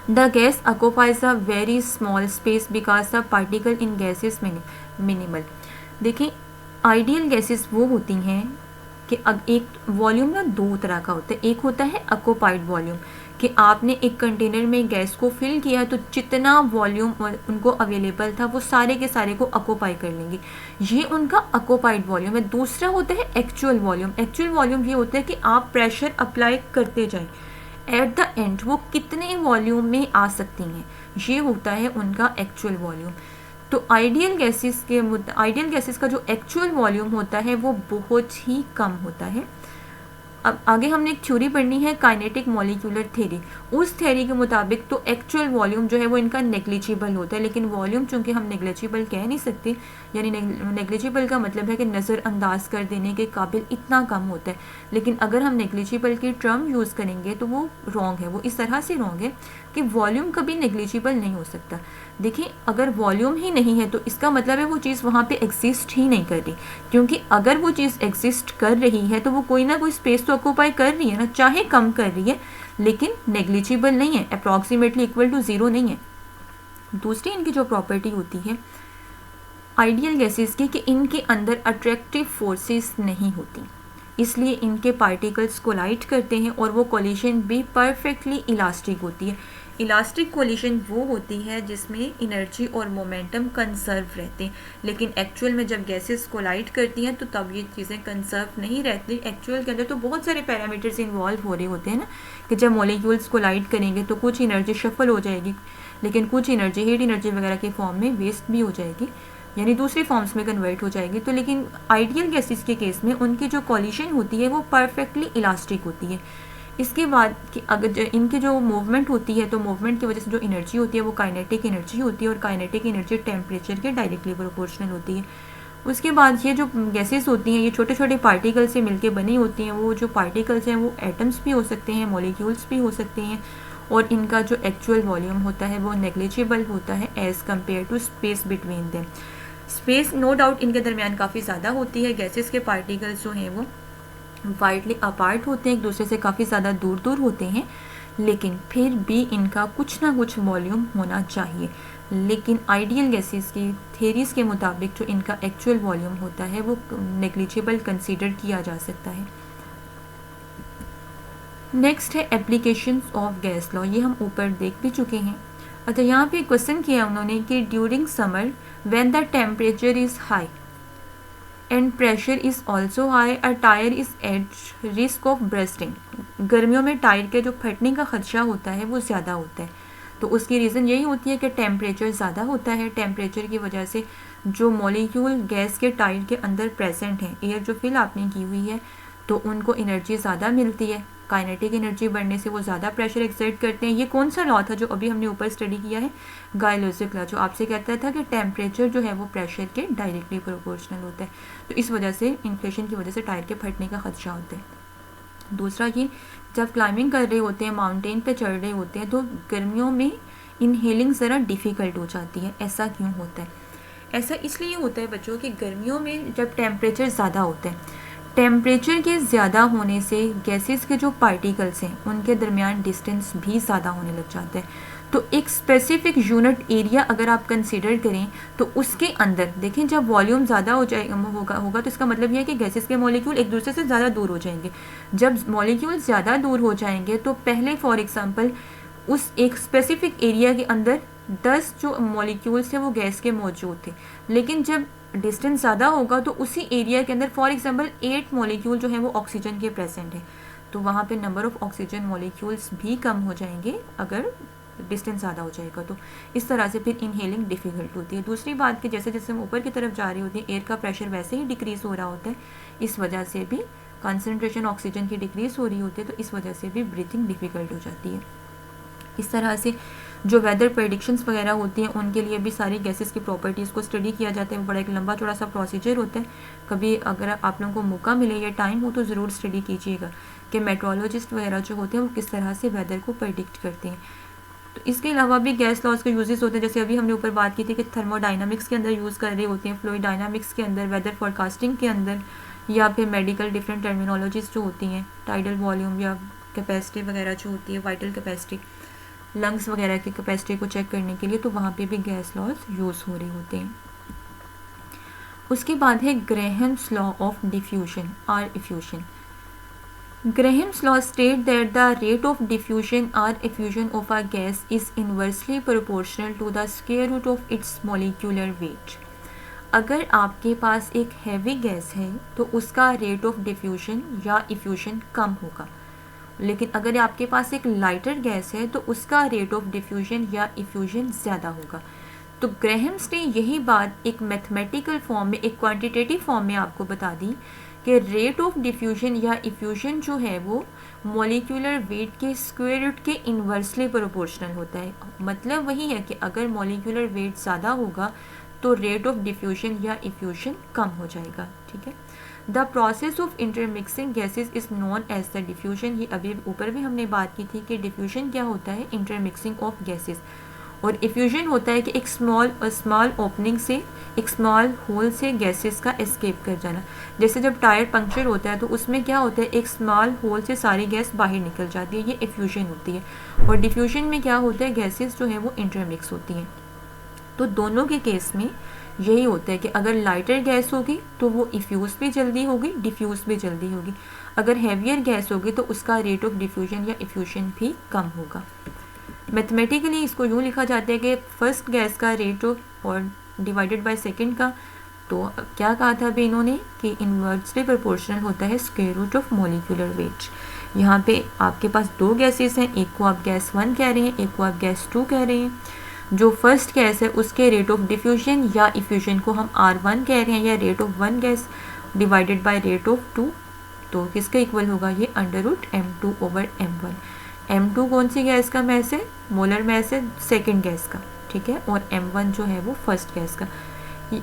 The gas occupies a very small space because the particle in gas is minimal। देखिए आइडियल गैसेस वो होती हैं कि अब एक वॉल्यूम ना दो तरह का होता है। एक होता है ऑक्युपाइड वॉल्यूम, कि आपने एक कंटेनर में गैस को फिल किया तो जितना वॉल्यूम उनको अवेलेबल था वो सारे के सारे को ऑक्युपाई कर लेंगे, ये उनका ऑक्युपाइड वॉल्यूम है। दूसरा होता है एक्चुअल वॉल्यूम। एक्चुअल वॉल्यूम ये होता है कि आप प्रेशर अप्लाई करते जाएं, एट द एंड वो कितने वॉल्यूम में आ सकती हैं, ये होता है उनका एक्चुअल वॉल्यूम। तो आइडियल गैसेस का जो एक्चुअल वॉल्यूम होता है वो बहुत ही कम होता है। अब आगे हमने एक थ्योरी पढ़नी है, काइनेटिक मॉलिक्यूलर थ्योरी। उस थ्योरी के मुताबिक तो एक्चुअल वॉल्यूम जो है वो इनका नेग्लिजिबल होता है, लेकिन वॉल्यूम चूंकि हम नेग्लिजिबल कह नहीं सकते, यानी नेग्लिजिबल का मतलब है कि नज़रअंदाज कर देने के काबिल इतना कम होता है। लेकिन अगर हम नेग्लिजिबल की टर्म यूज़ करेंगे तो वो रॉन्ग है, वो इस तरह से रॉन्ग है कि वॉल्यूम कभी नेग्लिजिबल नहीं हो सकता। देखिए अगर वॉल्यूम ही नहीं है तो इसका मतलब है वो चीज़ वहाँ पे एग्जिस्ट ही नहीं कर रही, क्योंकि अगर वो चीज़ एग्जिस्ट कर रही है तो वो कोई ना कोई स्पेस तो ऑक्यूपाई कर रही है ना, चाहे कम कर रही है लेकिन नेग्लिजिबल नहीं है, अप्रॉक्सीमेटली इक्वल टू ज़ीरो नहीं है। दूसरी इनकी जो प्रॉपर्टी होती है आइडियल गैसेस की कि इनके अंदर अट्रैक्टिव फोर्सेस नहीं होती, इसलिए इनके पार्टिकल्स कोलाइड करते हैं और वो कोलिशन भी परफेक्टली इलास्टिक होती है। इलास्टिक कोलिशन वो होती है जिसमें एनर्जी और मोमेंटम कंजर्व रहते हैं, लेकिन एक्चुअल में जब गैसेस कोलाइड करती हैं तो तब ये चीज़ें कंजर्व नहीं रहती। एक्चुअल के अंदर तो बहुत सारे पैरामीटर्स इन्वॉल्व हो रहे होते हैं ना, कि जब मॉलिक्यूल्स कोलाइड करेंगे तो कुछ एनर्जी शफल हो जाएगी, लेकिन कुछ एनर्जी हीट एनर्जी वगैरह के फॉर्म में वेस्ट भी हो जाएगी, यानी दूसरी फॉर्म्स में कन्वर्ट हो जाएगी। तो लेकिन आइडियल गैसेस के केस में उनकी जो कोलिशन होती है वो परफेक्टली इलास्टिक होती है। इसके बाद कि अगर इनकी जो मूवमेंट होती है तो मूवमेंट की वजह से जो एनर्जी होती है वो काइनेटिक एनर्जी होती है, और काइनेटिक एनर्जी टेम्परेचर के डायरेक्टली प्रोपोर्शनल होती है। उसके बाद ये जो गैसेस होती हैं ये छोटे छोटे पार्टिकल से मिलकर बनी होती हैं। वो जो पार्टिकल्स हैं वो एटम्स भी हो सकते हैं, मॉलिक्यूल्स भी हो सकते हैं, और इनका जो एक्चुअल वॉल्यूम होता है वो नेग्लिजिबल होता है as compare to space between them. Space no doubt इनके दरमियान काफ़ी ज़्यादा होती है। गैसेस के पार्टिकल्स जो हैं वो वाइडली अपार्ट होते हैं, एक दूसरे से काफ़ी ज़्यादा दूर दूर होते हैं, लेकिन फिर भी इनका कुछ ना कुछ वॉल्यूम होना चाहिए। लेकिन आइडियल गैसेस की थेरीज के मुताबिक जो इनका एक्चुअल वॉल्यूम होता है वो नेग्लिजिबल कंसीडर किया जा सकता है। नेक्स्ट है एप्लीकेशंस ऑफ गैस लॉ, ये हम ऊपर देख भी चुके हैं। अच्छा, यहाँ पे क्वेश्चन किया उन्होंने कि during summer when the temperature is high, and pressure is also high, a tyre is at risk of bursting. गर्मियों में टायर के जो फटने का खदशा होता है वो ज़्यादा होता है। तो उसकी रीज़न यही होती है कि टेम्परेचर ज़्यादा होता है। टेम्परेचर की वजह से जो मॉलिक्यूल गैस के टायर के अंदर प्रेजेंट हैं, एयर जो फिल आपने की हुई है, तो उनको एनर्जी ज़्यादा मिलती है। काइनेटिक एनर्जी बढ़ने से वो ज़्यादा प्रेशर एक्सर्ट करते हैं। ये कौन सा लॉ था जो अभी हमने ऊपर स्टडी किया है? गायलोजिक लॉ, जो आपसे कहता था कि टेम्परेचर जो है वो प्रेशर के डायरेक्टली प्रोपोर्शनल होता है। तो इस वजह से इन्फ्लेशन की वजह से टायर के फटने का खदशा होता है। दूसरा ये, जब क्लाइंबिंग कर रहे होते हैं, माउंटेन पे चढ़ रहे होते हैं, तो गर्मियों में इनहेलिंग ज़रा डिफ़िकल्ट हो जाती है। ऐसा क्यों होता है? ऐसा इसलिए होता है बच्चों कि गर्मियों में जब टेम्परेचर ज़्यादा होता है, टेम्परेचर के ज़्यादा होने से गैसेस के जो पार्टिकल्स हैं उनके दरमियान डिस्टेंस भी ज़्यादा होने लग जाता है। तो एक स्पेसिफिक यूनिट एरिया अगर आप कंसीडर करें तो उसके अंदर देखें, जब वॉल्यूम ज़्यादा हो होगा तो इसका मतलब यह है कि गैसेस के मॉलिक्यूल एक दूसरे से ज़्यादा दूर हो जाएंगे। जब मॉलिक्यूल ज़्यादा दूर हो जाएंगे तो पहले फॉर एग्ज़ाम्पल उस एक स्पेसिफिक एरिया के अंदर 10 जो मॉलिक्यूल्स थे वो गैस के मौजूद थे, लेकिन जब डिस्टेंस ज़्यादा होगा तो उसी एरिया के अंदर फॉर एग्जांपल 8 मॉलिक्यूल जो है वो ऑक्सीजन के प्रेजेंट है, तो वहाँ पे नंबर ऑफ़ ऑक्सीजन मॉलिक्यूल्स भी कम हो जाएंगे अगर डिस्टेंस ज़्यादा हो जाएगा। तो इस तरह से फिर इनहेलिंग डिफ़िकल्ट होती है। दूसरी बात कि जैसे जैसे हम ऊपर की तरफ जा रहे होते हैं, एयर का प्रेशर वैसे ही डिक्रीज़ हो रहा होता है, इस वजह से भी कंसनट्रेशन ऑक्सीजन की डिक्रीज़ हो रही होती है, तो इस वजह से भी ब्रीथिंग डिफ़िकल्ट हो जाती है। इस तरह से जो वेदर प्रेडिक्शंस वगैरह होती हैं उनके लिए भी सारी गैसेस की प्रॉपर्टीज़ को स्टडी किया जाता है। वो बड़ा एक लंबा चौड़ा सा प्रोसीजर होता है। कभी अगर आप लोगों को मौका मिले या टाइम हो तो ज़रूर स्टडी कीजिएगा कि मेट्रोलॉजिस्ट वगैरह जो होते हैं वो किस तरह से वेदर को प्रेडिक्ट करते हैं। तो इसके अलावा भी गैस लॉज के यूजेस होते हैं, जैसे अभी हमने ऊपर बात की थी कि थर्मोडाइनमिक्स के अंदर यूज़ कर रहे होते हैं, फ्लूइड डायनामिक्स के अंदर, वेदर फोरकास्टिंग के अंदर, या फिर मेडिकल डिफरेंट टर्मिनोलॉजीज जो होती हैं, टाइडल वॉल्यूम या कैपेसिटी वगैरह जो होती है, वाइटल कैपेसिटी, लंग्स वगैरह की कैपेसिटी को चेक करने के लिए, तो वहाँ पे भी गैस लॉज यूज़ हो रहे होते हैं। उसके बाद है ग्रेहम्स लॉ ऑफ डिफ्यूजन और effusion. Graham's law state that the rate of diffusion or effusion of a gas is inversely proportional to the square root of its molecular weight. अगर आपके पास एक हैवी गैस है तो उसका रेट ऑफ डिफ्यूजन या effusion कम होगा, लेकिन अगर आपके पास एक लाइटर गैस है तो उसका रेट ऑफ डिफ्यूजन या इफ्यूजन ज़्यादा होगा। तो ग्रेहम्स ने यही बात एक मैथमेटिकल फॉर्म में, एक क्वांटिटेटिव फॉर्म में आपको बता दी कि रेट ऑफ डिफ्यूजन या इफ्यूजन जो है वो मॉलिक्यूलर वेट के स्क्वायर रूट के इन्वर्सली प्रोपोर्शनल होता है। मतलब वही है कि अगर मॉलिक्यूलर वेट ज़्यादा होगा तो रेट ऑफ डिफ्यूजन या इफ्यूजन कम हो जाएगा। ठीक है। The process of intermixing gases is known as the diffusion. ये अभी ऊपर भी हमने बात की थी कि डिफ्यूजन क्या होता है, इंटरमिक्सिंग ऑफ गैसेज, और इफ्यूजन होता है कि एक स्मॉल ओपनिंग से, एक स्मॉल होल से गैसेस का एस्केप कर जाना। जैसे जब टायर पंक्चर होता है तो उसमें क्या होता है, एक स्मॉल होल से सारी गैस बाहर निकल जाती है, ये इफ्यूजन होती है। और डिफ्यूजन में क्या होता है, गैसेस जो है वो इंटरमिक्स होती हैं। तो दोनों के केस में यही होता है कि अगर लाइटर गैस होगी तो वो इफ्यूज़ भी जल्दी होगी, डिफ्यूज़ भी जल्दी होगी। अगर हैवियर गैस होगी तो उसका रेट ऑफ डिफ्यूजन या इफ्यूजन भी कम होगा। मैथमेटिकली इसको यूँ लिखा जाता है कि फर्स्ट गैस का रेट और डिवाइडेड बाय सेकंड का, तो क्या कहा था अभी इन्होंने कि इन्वर्सली प्रोपोर्शनल होता है square root of molecular weight. यहाँ पे आपके पास दो गैसेस हैं, एक को आप गैस 1 कह रहे हैं, एक को आप गैस 2 कह रहे हैं। जो फर्स्ट गैस है उसके रेट ऑफ डिफ्यूजन या इफ्यूजन को हम R1 कह रहे हैं, या rate of 1 gas divided by rate of 2, तो किसका इक्वल होगा ये √m2/m1। m2 कौन सी गैस का मैस है, मोलर मैस है सेकंड गैस का, ठीक है, और m1 जो है वो फर्स्ट गैस का।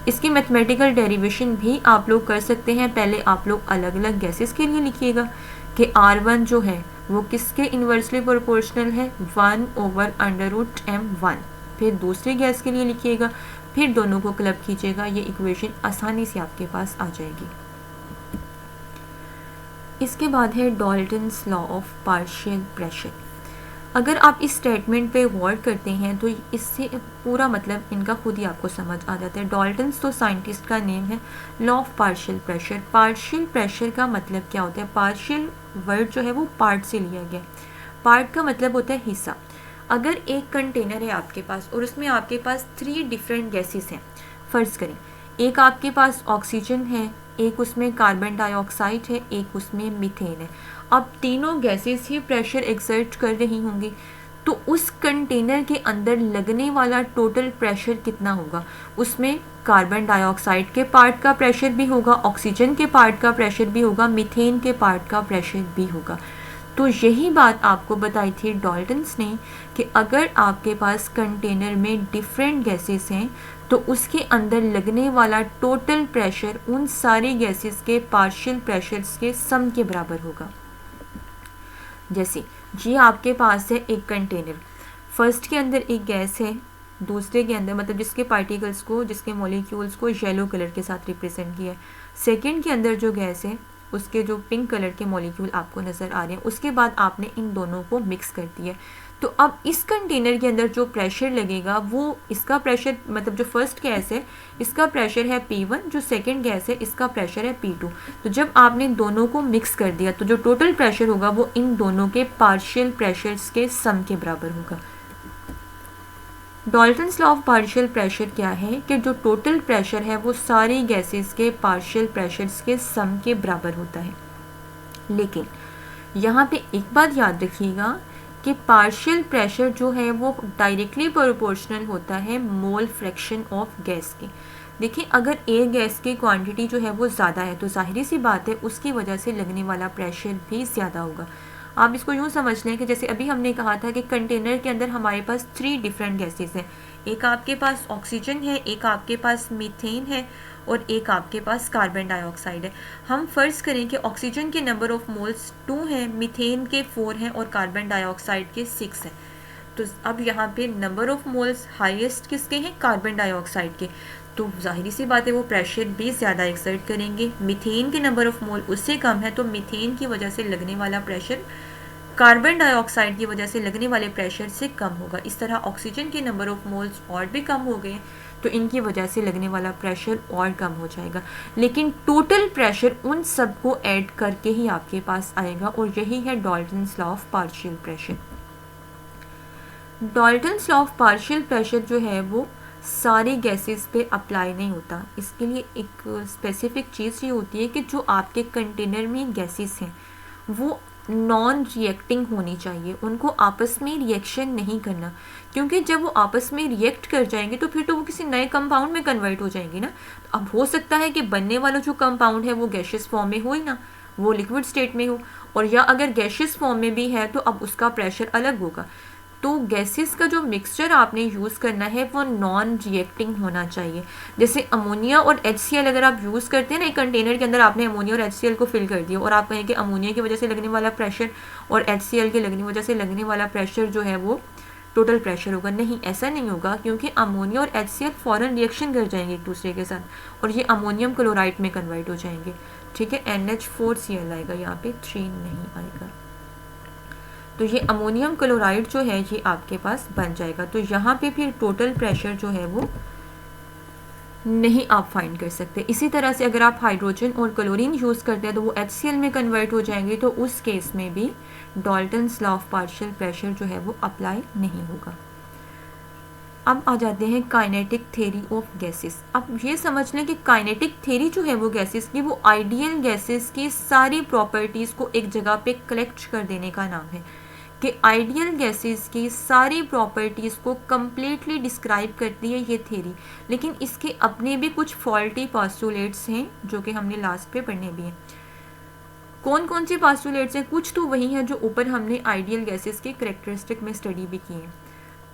इसकी मैथमेटिकल डेरिवेशन भी आप लोग कर सकते हैं। पहले आप लोग अलग अलग गैसेस के लिए लिखिएगा कि R1 जो है वो किसके इन्वर्सली प्रोपोर्शनल है, 1/√m1। फिर दूसरी गैस के लिए लिखिएगा, फिर दोनों को क्लब कीजिएगा, ये इक्वेशन आसानी से आपके पास आ जाएगी। इसके बाद है Dalton's law of partial pressure. अगर आप इस स्टेटमेंट पे गौर करते हैं तो इससे पूरा मतलब इनका खुद ही आपको समझ आ जाता है। डाल्टन्स तो साइंटिस्ट का नेम है। Law of partial pressure, partial pressure का मतलब क्या होता है, पार्शियल वर्ड जो है वो पार्ट से लिया गया। पार्ट का मतलब होता है हिस्सा। अगर एक कंटेनर है आपके पास और उसमें आपके पास 3 डिफरेंट गैसेस हैं, फ़र्ज़ करें एक आपके पास ऑक्सीजन है, एक उसमें कार्बन डाइऑक्साइड है, एक उसमें मीथेन है। अब तीनों गैसेस ही प्रेशर एक्सर्ट कर रही होंगी, तो उस कंटेनर के अंदर लगने वाला टोटल प्रेशर कितना होगा? उसमें कार्बन डाइऑक्साइड के पार्ट का प्रेशर भी होगा, ऑक्सीजन के पार्ट का प्रेशर भी होगा, मीथेन के पार्ट का प्रेशर भी होगा। तो यही बात आपको बताई थी डाल्टन्स ने कि अगर आपके पास कंटेनर में डिफरेंट गैसेस हैं तो उसके अंदर लगने वाला टोटल प्रेशर उन सारी गैसेस के पार्शियल प्रेशर्स के सम के बराबर होगा। जैसे ये आपके पास है एक कंटेनर, फर्स्ट के अंदर एक गैस है, दूसरे के अंदर मतलब जिसके पार्टिकल्स को, जिसके मॉलिक्यूल्स को येलो कलर के साथ रिप्रेजेंट किया है। सेकेंड के अंदर जो गैस है उसके जो पिंक कलर के मॉलिक्यूल आपको नज़र आ रहे हैं, उसके बाद आपने इन दोनों को मिक्स कर दिया। तो अब इस कंटेनर के अंदर जो प्रेशर लगेगा वो इसका प्रेशर मतलब जो फर्स्ट गैस है इसका प्रेशर है P1, जो सेकंड गैस है इसका प्रेशर है P2। तो जब आपने दोनों को मिक्स कर दिया तो जो टोटल प्रेशर होगा वो इन दोनों के पार्शियल प्रेशर्स के सम के बराबर होगा। Dalton's law of partial pressure क्या है कि जो टोटल प्रेशर है वो सारी गैसेस के पार्शियल प्रेशर्स के सम के बराबर होता है। लेकिन यहाँ पे एक बात याद रखिएगा कि पार्शियल प्रेशर जो है वो डायरेक्टली प्रोपोर्शनल होता है मोल फ्रैक्शन ऑफ गैस के। देखिए अगर एक गैस की क्वांटिटी जो है वो ज़्यादा है तो जाहिर सी बात है उसकी वजह से लगने वाला प्रेशर भी ज़्यादा होगा। आप इसको यूँ समझ लें कि जैसे अभी हमने कहा था कि कंटेनर के अंदर हमारे पास 3 डिफरेंट गैसेस हैं, एक आपके पास ऑक्सीजन है, एक आपके पास मीथेन है और एक आपके पास कार्बन डाइऑक्साइड है। हम फ़र्ज़ करें कि ऑक्सीजन के नंबर ऑफ मोल्स 2 हैं, मीथेन के 4 हैं और कार्बन डाइऑक्साइड के 6 हैं। तो अब यहाँ पे नंबर ऑफ मोल्स हाईएस्ट किसके हैं? कार्बन डाइऑक्साइड के। तो जाहिर सी बात है वो प्रेशर भी ज़्यादा एक्सर्ट करेंगे। मीथेन के नंबर ऑफ मोल उससे कम है तो मीथेन की वजह से लगने वाला प्रेशर कार्बन डाइऑक्साइड की वजह से लगने वाले प्रेशर से कम होगा। इस तरह ऑक्सीजन के नंबर ऑफ मोल्स और भी कम हो गए तो इनकी वजह से लगने वाला प्रेशर और कम हो जाएगा। लेकिन टोटल प्रेशर उन सब को ऐड करके ही आपके पास आएगा और यही है Dalton's law of partial pressure. Dalton's law of partial pressure जो है वो सारी गैसेस पे अप्लाई नहीं होता। इसके लिए एक स्पेसिफिक चीज़ ये होती है कि जो आपके कंटेनर में गैसेस हैं वो नॉन रिएक्टिंग होनी चाहिए, उनको आपस में रिएक्शन नहीं करना, क्योंकि जब वो आपस में रिएक्ट कर जाएंगे तो फिर तो वो किसी नए कंपाउंड में कन्वर्ट हो जाएंगे ना। तो अब हो सकता है कि बनने वाला जो कंपाउंड है वो गैशियस फॉर्म में हो ही ना, वो लिक्विड स्टेट में हो, और या अगर गैशियस फॉर्म में भी है तो अब उसका प्रेशर अलग होगा। तो गैसेस का जो मिक्सचर आपने यूज़ करना है वो नॉन रिएक्टिंग होना चाहिए। जैसे अमोनिया और HCl अगर आप यूज़ करते हैं ना, एक कंटेनर के अंदर आपने अमोनिया और HCl को फिल कर दिया और आप कहें कि अमोनिया की वजह से लगने वाला प्रेशर और HCl के लगने वजह से लगने वाला प्रेशर जो है वो टोटल प्रेशर होगा। नहीं, ऐसा नहीं होगा, क्योंकि अमोनिया और HCl फ़ौरन रिएक्शन कर जाएंगे एक दूसरे के साथ और ये अमोनियम क्लोराइड में कन्वर्ट हो जाएंगे। ठीक है, NH4Cl आएगा, यहाँ पे 3 नहीं आएगा। तो ये अमोनियम क्लोराइड जो है ये आपके पास बन जाएगा। तो यहाँ पे फिर टोटल प्रेशर जो है वो नहीं आप फाइंड कर सकते। इसी तरह से अगर आप हाइड्रोजन और क्लोरीन यूज़ करते हैं तो वो HCl में कन्वर्ट हो जाएंगे, तो उस केस में भी Dalton's law of partial pressure जो है वो अप्लाई नहीं होगा। अब आ जाते हैं काइनेटिक थ्योरी ऑफ गैसेस। अब ये समझ लें कि काइनेटिक थ्योरी जो है वो गैसेस की, वो आइडियल गैसेस की सारी प्रॉपर्टीज़ को एक जगह पे कलेक्ट कर देने का नाम है, कि आइडियल गैसेस की सारी प्रॉपर्टीज़ को कम्प्लीटली डिस्क्राइब करती है ये थ्योरी। लेकिन इसके अपने भी कुछ फॉल्टी पोस्टुलेट्स हैं जो कि हमने लास्ट पे पढ़ने भी हैं। कौन कौन से पोस्टुलेट्स हैं? कुछ तो वही हैं जो ऊपर हमने आइडियल गैसेस के कैरेक्टरिस्टिक में स्टडी भी की हैं।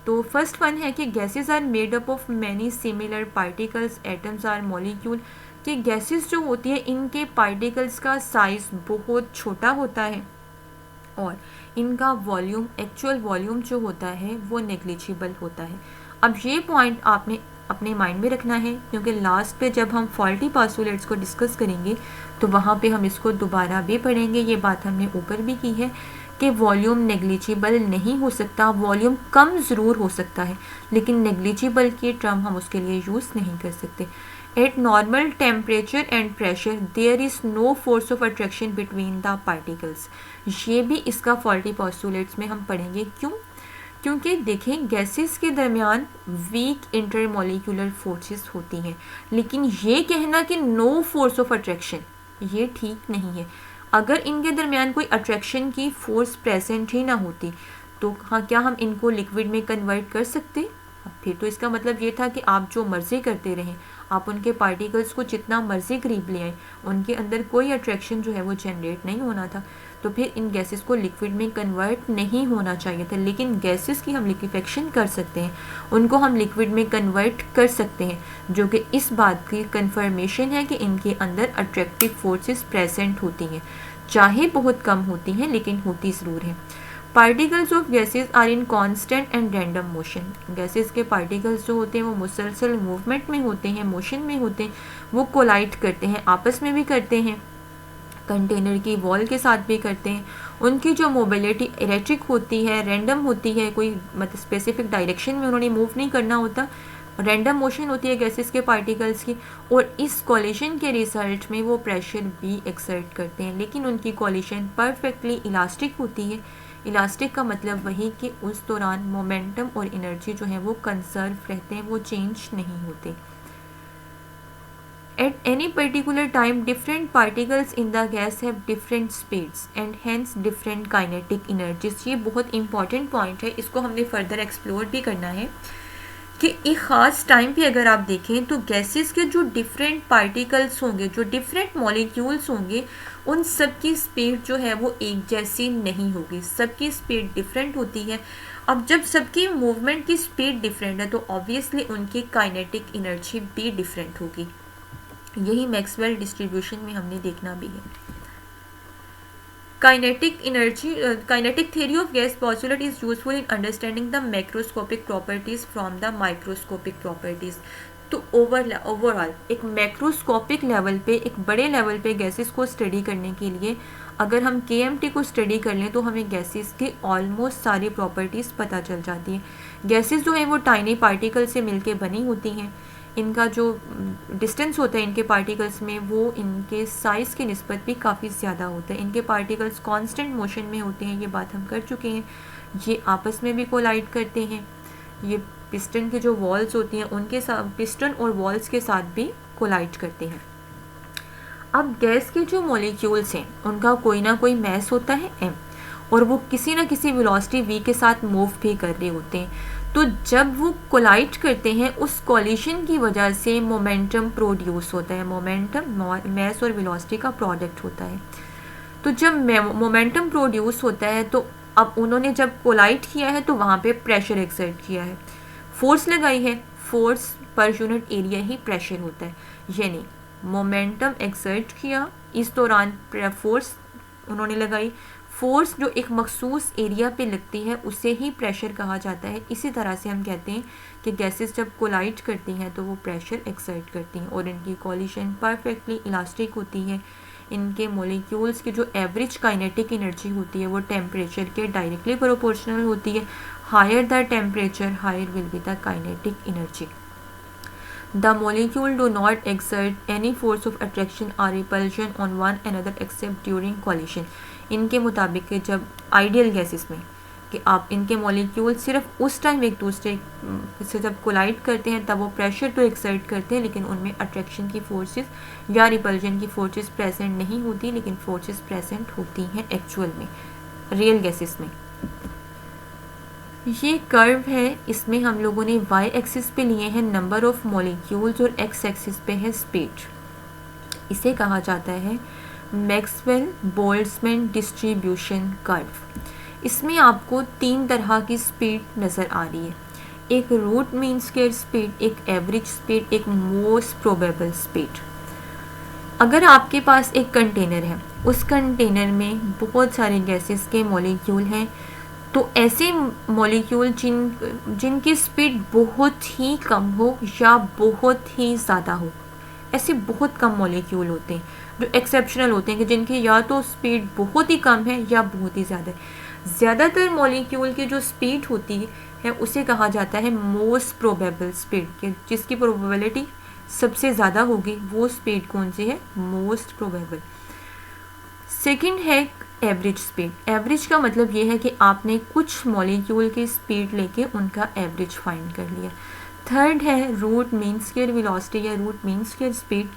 तो फर्स्ट वन है कि gases are made up of many similar particles, atoms or molecule. कि गैसेस जो होती है इनके पार्टिकल्स का साइज़ बहुत छोटा होता है और इनका वॉल्यूम, एक्चुअल वॉल्यूम जो होता है वो नेग्लिजिबल होता है। अब ये पॉइंट आपने अपने माइंड में रखना है, क्योंकि लास्ट पे जब हम फॉल्टी पोस्टुलेट्स को डिस्कस करेंगे तो वहाँ पे हम इसको दोबारा भी पढ़ेंगे। ये बात हमने ऊपर भी की है कि वॉल्यूम नेग्लिजिबल नहीं हो सकता, वॉल्यूम कम ज़रूर हो सकता है, लेकिन नेग्लिजिबल की टर्म हम उसके लिए यूज़ नहीं कर सकते। At normal temperature and pressure there is no force of attraction between the particles. ये भी इसका फॉल्टी पोस्टुलेट्स में हम पढ़ेंगे। क्यों? क्योंकि देखें गैसेस के दरमियान वीक इंटरमोलिकुलर फोर्सेस होती हैं, लेकिन ये कहना कि नो फोर्स ऑफ अट्रैक्शन ये ठीक नहीं है। अगर इनके दरमियान कोई अट्रैक्शन की फोर्स प्रेजेंट ही ना होती तो हाँ क्या हम इनको लिक्विड में कन्वर्ट कर सकते? फिर तो इसका मतलब ये था कि आप जो मर्जी करते रहें, आप उनके पार्टिकल्स को जितना मर्जी करीब ले आए, उनके अंदर कोई अट्रैक्शन जो है वो जनरेट नहीं होना था, तो फिर इन गैसेस को लिक्विड में कन्वर्ट नहीं होना चाहिए था। लेकिन गैसेस की हम लिक्विफेक्शन कर सकते हैं, उनको हम लिक्विड में कन्वर्ट कर सकते हैं, जो कि इस बात की कंफर्मेशन है कि इनके अंदर अट्रैक्टिव फोर्सेस प्रेजेंट होती हैं, चाहे बहुत कम होती हैं लेकिन होती ज़रूर हैं। Particles of gases are in constant and random motion. Gases के पार्टिकल्स जो होते हैं वो मुसलसल मूवमेंट में होते हैं, मोशन में होते हैं, वो कोलाइड करते हैं, आपस में भी करते हैं, कंटेनर की वॉल के साथ भी करते हैं। उनकी जो मोबिलिटी इलेक्ट्रिक होती है, रैंडम होती है, कोई मतलब स्पेसिफिक डायरेक्शन में उन्होंने मूव नहीं करना होता, रैंडम मोशन होती है गैसेस के पार्टिकल्स की। और इस कॉलिशन के रिजल्ट में वो प्रेशर भी एक्सर्ट करते हैं, लेकिन उनकी कॉलिशन परफेक्टली इलास्टिक होती है। इलास्टिक का मतलब वही कि उस दौरान मोमेंटम और एनर्जी जो है वो कंजर्व रहते हैं, वो चेंज नहीं होते। At any particular time, different particles in the gas have different speeds and hence different kinetic energies। ये बहुत इंपॉर्टेंट पॉइंट है, इसको हमने फर्दर एक्सप्लोर भी करना है कि एक ख़ास टाइम पे अगर आप देखें तो गैसेस के जो डिफरेंट पार्टिकल्स होंगे, जो डिफरेंट मॉलिक्यूल्स होंगे, उन सब की स्पीड जो है वो एक जैसी नहीं होगी, सबकी स्पीड डिफरेंट होती है। अब जब सबकी मूवमेंट की स्पीड डिफरेंट है तो ऑब्वियसली उनकी काइनेटिक एनर्जी भी डिफरेंट होगी। यही मैक्सवेल डिस्ट्रीब्यूशन में हमने देखना भी है। Kinetic energy, kinetic theory of gas postulate is useful in understanding the macroscopic properties from the microscopic properties. तो ओवरऑल एक मैक्रोस्कोपिक लेवल पे, एक बड़े लेवल पे गैसेस को स्टडी करने के लिए अगर हम KMT को स्टडी कर लें तो हमें गैसेस की ऑलमोस्ट सारी प्रॉपर्टीज़ पता चल जाती है। गैसेस जो है वो टाइनी पार्टिकल से मिलके बनी होती हैं, इनका जो डिस्टेंस होता है इनके पार्टिकल्स में वो इनके साइज़ की निस्बत भी काफ़ी ज़्यादा होता है। इनके पार्टिकल्स कांस्टेंट मोशन में होते हैं, ये बात हम कर चुके हैं। ये आपस में भी कोलाइड करते हैं, ये पिस्टन के जो वॉल्स होती हैं उनके साथ, पिस्टन और वॉल्स के साथ भी कोलाइड करते हैं। अब गैस के जो मॉलिक्यूल्स हैं उनका कोई ना कोई मैस होता है m, और वो किसी ना किसी वेलोसिटी v के साथ मूव भी कर रहे होते हैं। तो जब वो कोलाइड करते हैं उस कॉलिशन की वजह से मोमेंटम प्रोड्यूस होता है। मोमेंटम मैस और वेलोसिटी का प्रोडक्ट होता है। तो जब मोमेंटम प्रोड्यूस होता है तो अब उन्होंने जब कोलाइड किया है तो वहाँ पे प्रेशर एक्सर्ट किया है, फोर्स लगाई है, फोर्स पर यूनिट एरिया ही प्रेशर होता है। यानी मोमेंटम एक्सर्ट किया, इस दौरान फोर्स उन्होंने लगाई, फोर्स जो एक मखसूस एरिया पे लगती है उसे ही प्रेशर कहा जाता है। इसी तरह से हम कहते हैं कि गैसेस जब कोलाइड करती हैं तो वो प्रेशर एक्सर्ट करती हैं और इनकी कॉलिशन परफेक्टली इलास्टिक होती है। इनके मॉलिक्यूल्स की जो एवरेज काइनेटिक एनर्जी होती है वो टेम्परेचर के डायरेक्टली प्रोपोर्शनल होती है। Higher the temperature higher will be the kinetic energy. The molecule do not exert any force of attraction or repulsion on one another except during collision। इनके मुताबिक कि जब आइडियल गैसेस में कि आप इनके मॉलिक्यूल सिर्फ उस टाइम एक दूसरे से जब कोलाइड करते हैं तब वो प्रेशर तो एक्सर्ट करते हैं, लेकिन उनमें अट्रैक्शन की फोर्सेस या रिपल्जन की फोर्सेस प्रेजेंट नहीं होती, लेकिन फोर्सेस प्रेजेंट होती हैं एक्चुअल में, रियल गैसेस में। ये कर्व है, इसमें हम लोगों ने y एक्सिस पे लिए हैं नंबर ऑफ मॉलिक्यूल्स और x एक्सिस पे है स्पीड। इसे कहा जाता है मैक्सवेल बोल्ट्जमैन डिस्ट्रीब्यूशन कर्व। इसमें आपको 3 तरह की स्पीड नज़र आ रही है, एक रूट मीन स्क्वायर स्पीड, एक एवरेज स्पीड, एक मोस्ट प्रोबेबल स्पीड। अगर आपके पास एक कंटेनर है, उस कंटेनर में बहुत सारे गैसेस के मॉलिक्यूल हैं, तो ऐसे मॉलिक्यूल जिनकी स्पीड बहुत ही कम हो या बहुत ही ज़्यादा हो, ऐसे बहुत कम मॉलिक्यूल होते हैं जो एक्सेप्शनल होते हैं कि जिनकी या तो स्पीड बहुत ही कम है या बहुत ही ज़्यादा है। ज़्यादातर मॉलिक्यूल की जो स्पीड होती है उसे कहा जाता है मोस्ट प्रोबेबल स्पीड, कि जिसकी प्रोबेबिलिटी सबसे ज़्यादा होगी वो स्पीड कौन सी है, मोस्ट प्रोबेबल। सेकंड है एवरेज स्पीड, एवरेज का मतलब ये है कि आपने कुछ मॉलिक्यूल की स्पीड लेके उनका एवरेज फाइंड कर लिया। थर्ड है रूट मीन स्क्वायर वेलोसिटी या रूट मीन स्क्वायर स्पीड।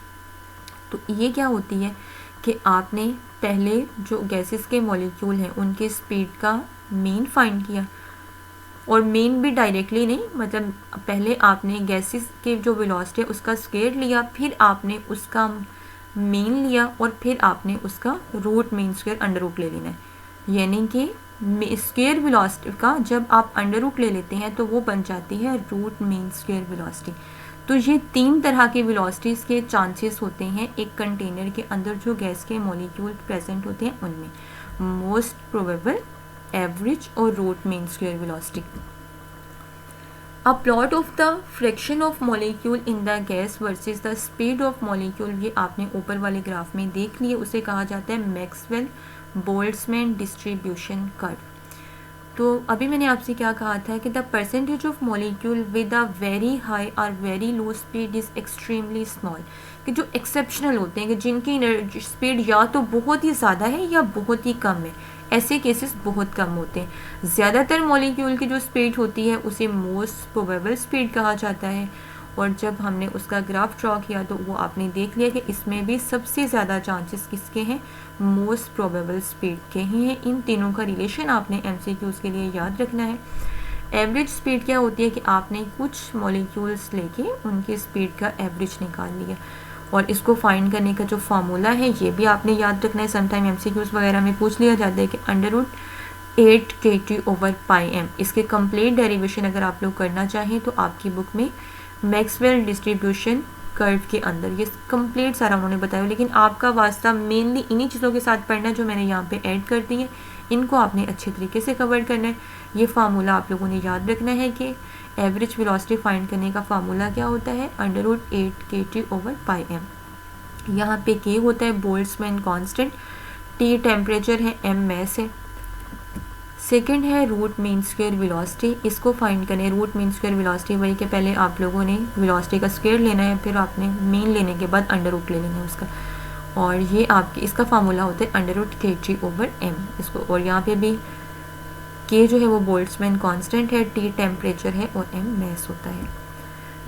तो ये क्या होती है कि आपने पहले जो गैसेस के मॉलिक्यूल हैं उनके स्पीड का मीन फाइंड किया, और मीन भी डायरेक्टली नहीं, मतलब पहले आपने गैसेस के जो वेलोसिटी है उसका स्क्वायर लिया, फिर आपने उसका मीन लिया, और फिर आपने उसका root mean square under root ले लेना है। यानी कि स्क्वायर वेलोसिटी का जब आप अंडर रूट ले लेते हैं तो वो बन जाती है रूट मीन स्क्वायर वेलोसिटी। तो ये 3 तरह के वेलोसिटीज़ के चांसेस होते हैं एक कंटेनर के अंदर जो गैस के मॉलिक्यूल प्रेजेंट होते हैं उनमें, मोस्ट प्रोबेबल, एवरेज और root mean square velocity. A plot of the fraction of molecule in the gas versus the speed of molecule, ये आपने ऊपर वाले ग्राफ में देख लिए, उसे कहा जाता है मैक्सवेल बोल्ट्जमैन डिस्ट्रीब्यूशन कर्व। तो अभी मैंने आपसे क्या कहा था कि the percentage of molecule with a very high और very low speed is extremely small, कि जो एक्सेप्शनल होते हैं कि जिनकी स्पीड या तो बहुत ही ज़्यादा है या बहुत ही कम है, ऐसे केसेस बहुत कम होते हैं। ज़्यादातर मॉलिक्यूल की जो स्पीड होती है उसे मोस्ट प्रोबेबल स्पीड कहा जाता है, और जब हमने उसका ग्राफ ड्रॉ किया तो वो आपने देख लिया कि इसमें भी सबसे ज़्यादा चांसेस किसके हैं, मोस्ट प्रोबेबल स्पीड के ही हैं। इन तीनों का रिलेशन आपने MCQs के लिए याद रखना है। एवरेज स्पीड क्या होती है कि आपने कुछ मॉलिक्यूल्स लेके उनकी स्पीड का एवरेज निकाल लिया, और इसको फाइंड करने का जो फार्मूला है ये भी आपने याद रखना है। समटाइम MCQs वगैरह में पूछ लिया जाता है कि √8 kT/πm, इसके कंप्लीट डेरिवेशन अगर आप लोग करना चाहें तो आपकी बुक में मैक्सवेल डिस्ट्रीब्यूशन कर्व के अंदर ये कंप्लीट सारा उन्होंने बताया, लेकिन आपका वास्ता मेनली इन्हीं चीज़ों के साथ पढ़ना जो मैंने यहाँ पे ऐड कर दी है, इनको आपने अच्छे तरीके से कवर करना है। ये फार्मूला आप लोगों ने याद रखना है कि एवरेज वेलोसिटी फाइंड करने का फार्मूला क्या होता है, √8 kT/πm। यहाँ पे के होता है बोल्ट्जमैन कांस्टेंट, टी टेम्परेचर है, m मैस है। सेकंड है रूट मीन स्क्वायर वेलोसिटी, इसको फाइंड करने, रूट मीन स्क्वायर वेलोसिटी वही कि पहले आप लोगों ने वेलोसिटी का स्क्वायर लेना है, फिर आपने मीन लेने के बाद अंडर रूट ले लेना है उसका, और ये आपके इसका फार्मूला होता है √kT/m इसको। और यहाँ पे भी के जो है वो बोल्ट्जमैन कांस्टेंट है, टी टेम्परेचर है, और m मैस होता है।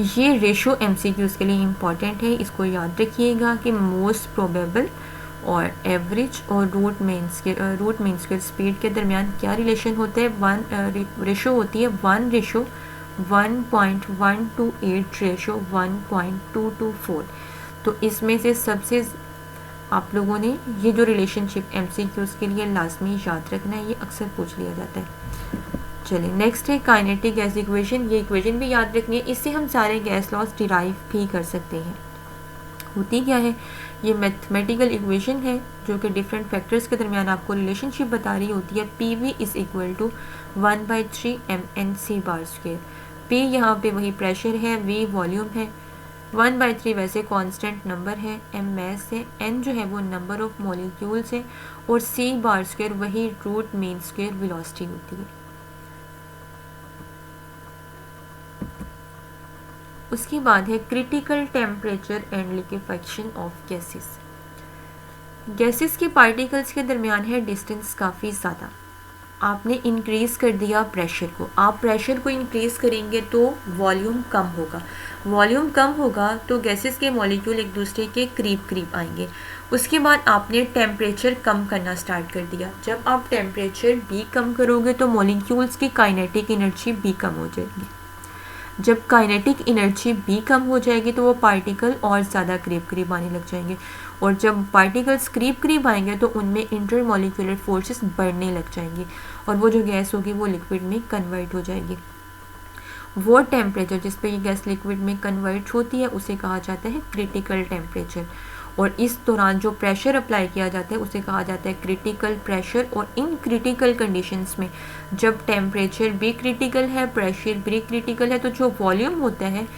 ये रेशो MCQs के लिए इम्पॉर्टेंट है, इसको याद रखिएगा कि मोस्ट प्रोबेबल और एवरेज और रूट मीन स्क्वायर स्पीड के दरमियान क्या रिलेशन होता है, रेशो होती है 1:1.128:1.224। तो इसमें से सबसे आप लोगों ने ये जो रिलेशनशिप MCQs के लिए लाजमी याद रखना है, ये अक्सर पूछ लिया जाता है। चलिए नेक्स्ट है काइनेटिक गैस इक्वेशन, ये इक्वेशन भी याद रखनी है, इससे हम सारे गैस लॉज डिराइव भी कर सकते हैं। होती क्या है, ये मैथमेटिकल इक्वेशन है जो कि डिफरेंट फैक्टर्स के दरमियान आपको रिलेशनशिप बता रही होती है। PV = 1/3 mNc/2। P यहाँ पे वही प्रेशर है, V वॉल्यूम है, 1/3 वैसे कांस्टेंट नंबर है, m मैस है, n जो है वो नंबर ऑफ मॉलिक्यूल्स है, और c/2 वही रूट मीन स्क्वायर वेलोसिटी होती है। उसके बाद है critical temperature and liquefaction of gases. Gases के पार्टिकल्स के दरमियान है डिस्टेंस काफ़ी ज़्यादा, आपने इंक्रीज़ कर दिया प्रेशर को, आप प्रेशर को इंक्रीज़ करेंगे तो वॉल्यूम कम होगा, वॉल्यूम कम होगा तो गैसेस के मॉलिक्यूल एक दूसरे के करीब आएंगे। उसके बाद आपने टेम्परेचर कम करना स्टार्ट कर दिया, जब आप टेम्परेचर भी कम करोगे तो मॉलिक्यूल्स की काइनेटिक एनर्जी भी कम हो जाएगी। जब काइनेटिक एनर्जी भी कम हो जाएगी तो वो पार्टिकल और ज़्यादा करीब आने लग जाएंगे, और जब पार्टिकल्स करीब आएंगे तो उनमें इंटरमॉलिक्यूलर फोर्सेस बढ़ने लग जाएंगे, और वो जो गैस होगी वो लिक्विड में कन्वर्ट हो जाएगी। वो टेम्परेचर जिस पे ये गैस लिक्विड में कन्वर्ट होती है उसे कहा जाता है क्रिटिकल टेम्परेचर, और इस दौरान जो प्रेशर अप्लाई किया जाता है उसे कहा जाता है क्रिटिकल प्रेशर। और इन क्रिटिकल कंडीशंस में जब टेम्परेचर भी क्रिटिकल है, प्रेशर भी क्रिटिकल है, तो जो वॉल्यूम होता है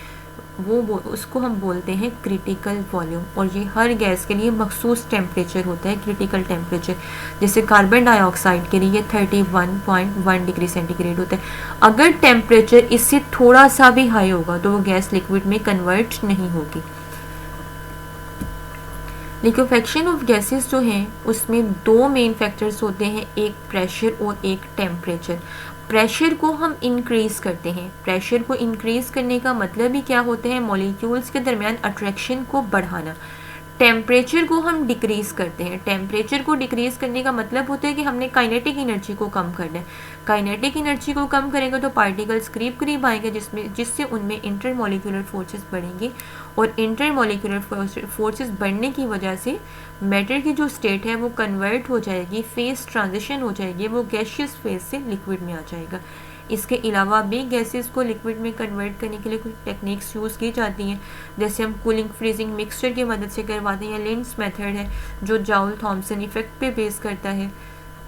वो उसको हम बोलते हैं क्रिटिकल वॉल्यूम। और ये हर गैस के लिए मखसूस टेम्परेचर होता है क्रिटिकल टेम्परेचर। जैसे कार्बन डाइऑक्साइड के लिए 31.1 डिग्री सेंटीग्रेड होता है। अगर टेम्परेचर इससे थोड़ा सा भी हाई होगा तो वो गैस लिक्विड में कन्वर्ट नहीं होगी। लिक्विफेक्शन ऑफ गैसेस जो हैं उसमें दो मेन फैक्टर्स होते हैं, एक प्रेशर और एक टेम्परेचर। प्रेशर को हम इंक्रीज़ करते हैं। प्रेशर को इंक्रीज़ करने का मतलब ही क्या होता है, मॉलिक्यूल्स के दरमियान अट्रैक्शन को बढ़ाना। टेम्परेचर को हम डिक्रीज़ करते हैं। टेम्परेचर को डिक्रीज़ करने का मतलब होता है कि हमने काइनेटिक एनर्जी को कम करना है। काइनेटिक एनर्जी को कम करेंगे तो पार्टिकल्स करीब करीब आएंगे, जिससे उनमें इंटरमॉलिक्यूलर फोर्सेस बढ़ेंगे, और इंटरमॉलिक्यूलर फोर्सेस बढ़ने की वजह से मैटर की जो स्टेट है वो कन्वर्ट हो जाएगी, फेस ट्रांजिशन हो जाएगी, वो गैसियस फेज से लिक्विड में आ जाएगा। इसके अलावा भी गैसेस को लिक्विड में कन्वर्ट करने के लिए कुछ टेक्निक्स यूज़ की जाती हैं, जैसे हम कूलिंग फ्रीजिंग मिक्सचर की मदद से करवाते हैं, या लिंड्स मेथड है जो जाउल थॉमसन इफेक्ट पे बेस करता है।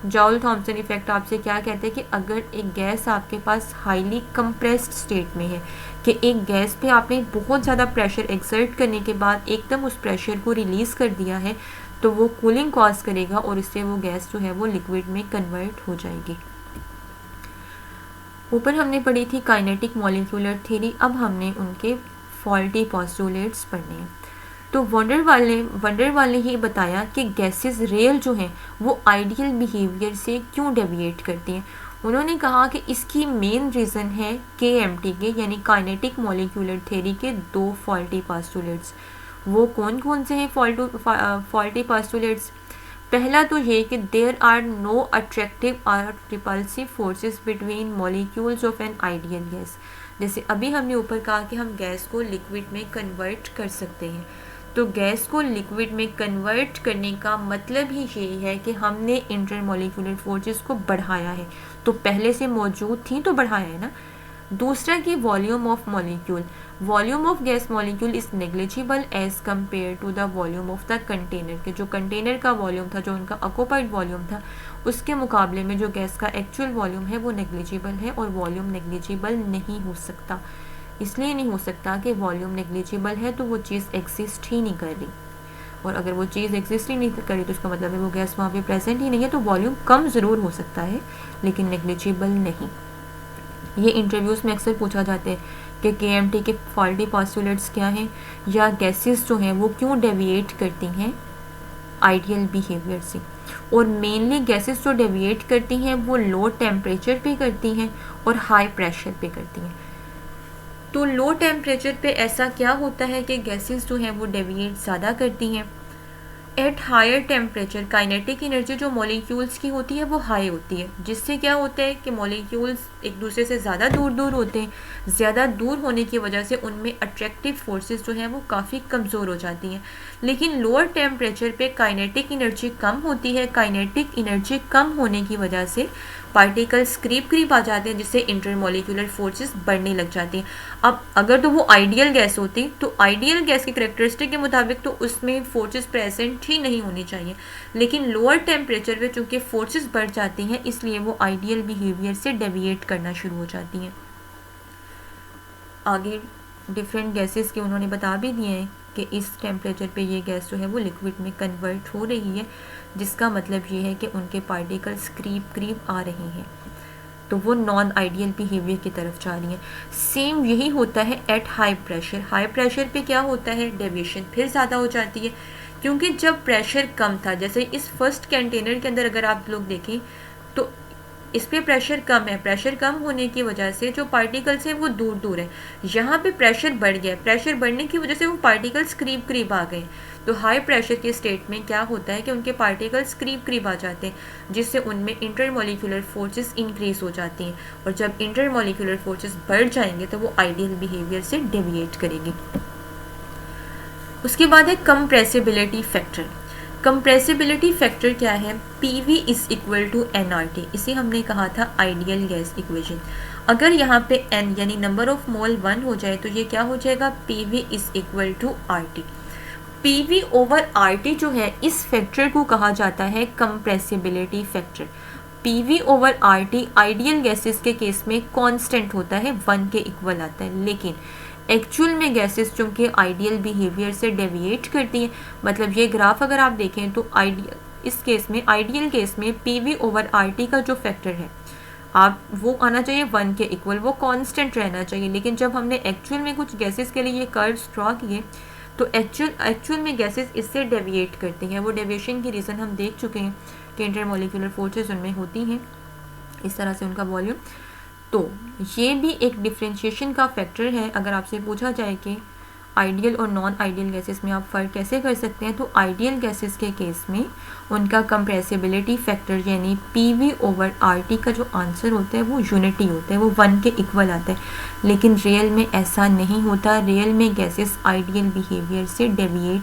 जाउल थॉमसन इफेक्ट आपसे क्या कहते हैं कि अगर एक गैस आपके पास हाईली कंप्रेस्ड स्टेट में है, कि एक गैस पे आपने बहुत ज़्यादा प्रेशर एक्सर्ट करने के बाद एकदम उस प्रेशर को रिलीज़ कर दिया है, तो वो कूलिंग कॉज करेगा और इससे वो गैस जो है वो लिक्विड में कन्वर्ट हो जाएगी। ऊपर हमने पढ़ी थी काइनेटिक मॉलिक्यूलर थ्योरी, अब हमने उनके फॉल्टी पोस्टुलेट्स पढ़ने हैं। तो वंडर वाले ही बताया कि गैसेस रियल जो हैं वो आइडियल बिहेवियर से क्यों डेविएट करती हैं। उन्होंने कहा कि इसकी मेन रीज़न है KMT के यानी काइनेटिक मॉलिक्यूलर थ्योरी के दो फॉल्टी पोस्टुलेट्स। वो कौन कौन से हैं फॉल्टी पोस्टुलेट्स? पहला तो ये कि देयर आर नो अट्रैक्टिव और repulsive forces between molecules of an ideal gas. जैसे अभी हमने ऊपर कहा कि हम गैस को लिक्विड में कन्वर्ट कर सकते हैं, तो गैस को लिक्विड में कन्वर्ट करने का मतलब ही यही है कि हमने इंटरमॉलिक्यूलर फोर्सेस को बढ़ाया है। तो पहले से मौजूद थी तो बढ़ाया है ना। दूसरा कि volume of molecule, volume of gas molecule is negligible as compare to the volume of the container, के जो कंटेनर का वॉल्यूम था, जो उनका ऑक्यूपाइड वॉल्यूम था, उसके मुकाबले में जो गैस का एक्चुअल वॉल्यूम है वो नेग्लिजिबल है, और वॉल्यूम नेग्लिजिबल नहीं हो सकता। इसलिए नहीं हो सकता कि वॉल्यूम नेग्लिजिबल है तो वो चीज़ एग्जिस्ट ही नहीं कर रही, और अगर वो चीज़ एग्जिस्ट ही नहीं कर रही तो इसका मतलब है वो गैस वहाँ पे प्रेजेंट ही नहीं है। तो वॉल्यूम कम ज़रूर हो सकता है लेकिन नेग्लिजिबल नहीं। ये इंटरव्यूज़ में अक्सर पूछा जाता है कि KMT के फॉल्टी पोस्टुलेट्स क्या हैं, या गैसेस जो हैं वो क्यों डेविएट करती हैं आइडियल बिहेवियर से। और मेनली गैसेस जो डेविएट करती हैं वो लो टेम्परेचर पे करती हैं और हाई प्रेशर पे करती हैं। तो लो टेम्परेचर पे ऐसा क्या होता है कि गैसेस जो हैं वो डेविएट ज़्यादा करती हैं। At higher temperature kinetic energy जो मॉलिक्यूल्स की होती है वो हाई होती है, जिससे क्या होता है कि मॉलिक्यूल्स एक दूसरे से ज़्यादा दूर दूर होते हैं। ज़्यादा दूर होने की वजह से उनमें अट्रैक्टिव फोर्सेस जो हैं वो काफ़ी कमज़ोर हो जाती हैं। लेकिन लोअर टेम्परेचर पे काइनेटिक एनर्जी कम होती है। काइनेटिक एनर्जी कम होने की वजह से पार्टिकल्स करीब आ जाते हैं, जिससे इंटरमॉलिक्यूलर फोर्सेस बढ़ने लग जाती हैं। अब अगर तो वो आइडियल गैस होती तो आइडियल गैस के करैक्टरिस्टिक के मुताबिक तो उसमें फोर्सेस प्रेजेंट ही नहीं होनी चाहिए, लेकिन लोअर टेम्परेचर पे चूँकि फोर्सेस बढ़ जाती हैं इसलिए वो आइडियल बिहेवियर से डेविएट करना शुरू हो जाती हैं। आगे डिफरेंट गैसेस के उन्होंने बता भी दिए हैं कि इस टेम्परेचर पे ये गैस जो है वो लिक्विड में कन्वर्ट हो रही है, जिसका मतलब ये है कि उनके पार्टिकल्स करीब आ रहे हैं, तो वो नॉन आइडियल बिहेवियर की तरफ जा रही हैं। सेम यही होता है at high pressure. High pressure पे क्या होता है, डेविएशन फिर ज़्यादा हो जाती है, क्योंकि जब प्रेशर कम था, जैसे इस फर्स्ट कंटेनर के अंदर अगर आप लोग देखें तो इस पे प्रेशर कम है। प्रेशर कम होने की वजह से जो पार्टिकल्स हैं वो दूर दूर हैं। यहाँ पे प्रेशर बढ़ गया, प्रेशर बढ़ने की वजह से वो पार्टिकल्स करीब आ गए। तो हाई प्रेशर के स्टेट में क्या होता है कि उनके पार्टिकल्स करीब आ जाते हैं, जिससे उनमें इंटरमॉलिक्यूलर फोर्सेस इंक्रीज हो जाती हैं, और जब इंटरमॉलिक्यूलर फोर्सेस बढ़ जाएंगे तो वो आइडियल बिहेवियर से डेविएट करेंगे। उसके बाद है कंप्रेसिबिलिटी फैक्टर। कंप्रेसिबिलिटी फैक्टर क्या है, PV is equal to nRT। इसे हमने कहा था आइडियल गैस इक्वेशन। अगर यहाँ पे n यानी नंबर ऑफ मोल 1 हो जाए तो ये क्या हो जाएगा, PV is equal to RT। PV over RT जो है इस फैक्टर को कहा जाता है compressibility factor. PV over RT ideal gases के केस में कांस्टेंट होता है, 1 के इक्वल आता है, लेकिन एक्चुअल में गैसेस चूँकि आइडियल बिहेवियर से डेविएट करती हैं, मतलब ये ग्राफ अगर आप देखें तो आइडियल केस में PV ओवर RT का जो फैक्टर है आप वो आना चाहिए 1 के इक्वल, वो कांस्टेंट रहना चाहिए। लेकिन जब हमने एक्चुअल में कुछ गैसेस के लिए ये कर्व्स ड्रॉ किए तो एक्चुअल में गैसेस इससे डेविएट करती हैं। वो डेविएशन की रीज़न हम देख चुके हैं कि इंटरमोलिकुलर फोर्सेस उनमें होती हैं, इस तरह से उनका वॉल्यूम। तो ये भी एक डिफ्रेंशिएशन का फैक्टर है। अगर आपसे पूछा जाए कि आइडियल और नॉन आइडियल गैसेस में आप फ़र्क कैसे कर सकते हैं, तो आइडियल गैसेस के केस में उनका कंप्रेसिबिलिटी फैक्टर यानी PV/RT का जो आंसर होता है वो यूनिटी होता है, वो 1 के इक्वल आता है। लेकिन रियल में ऐसा नहीं होता। रियल में गैसेस आइडियल बिहेवियर से डेविएट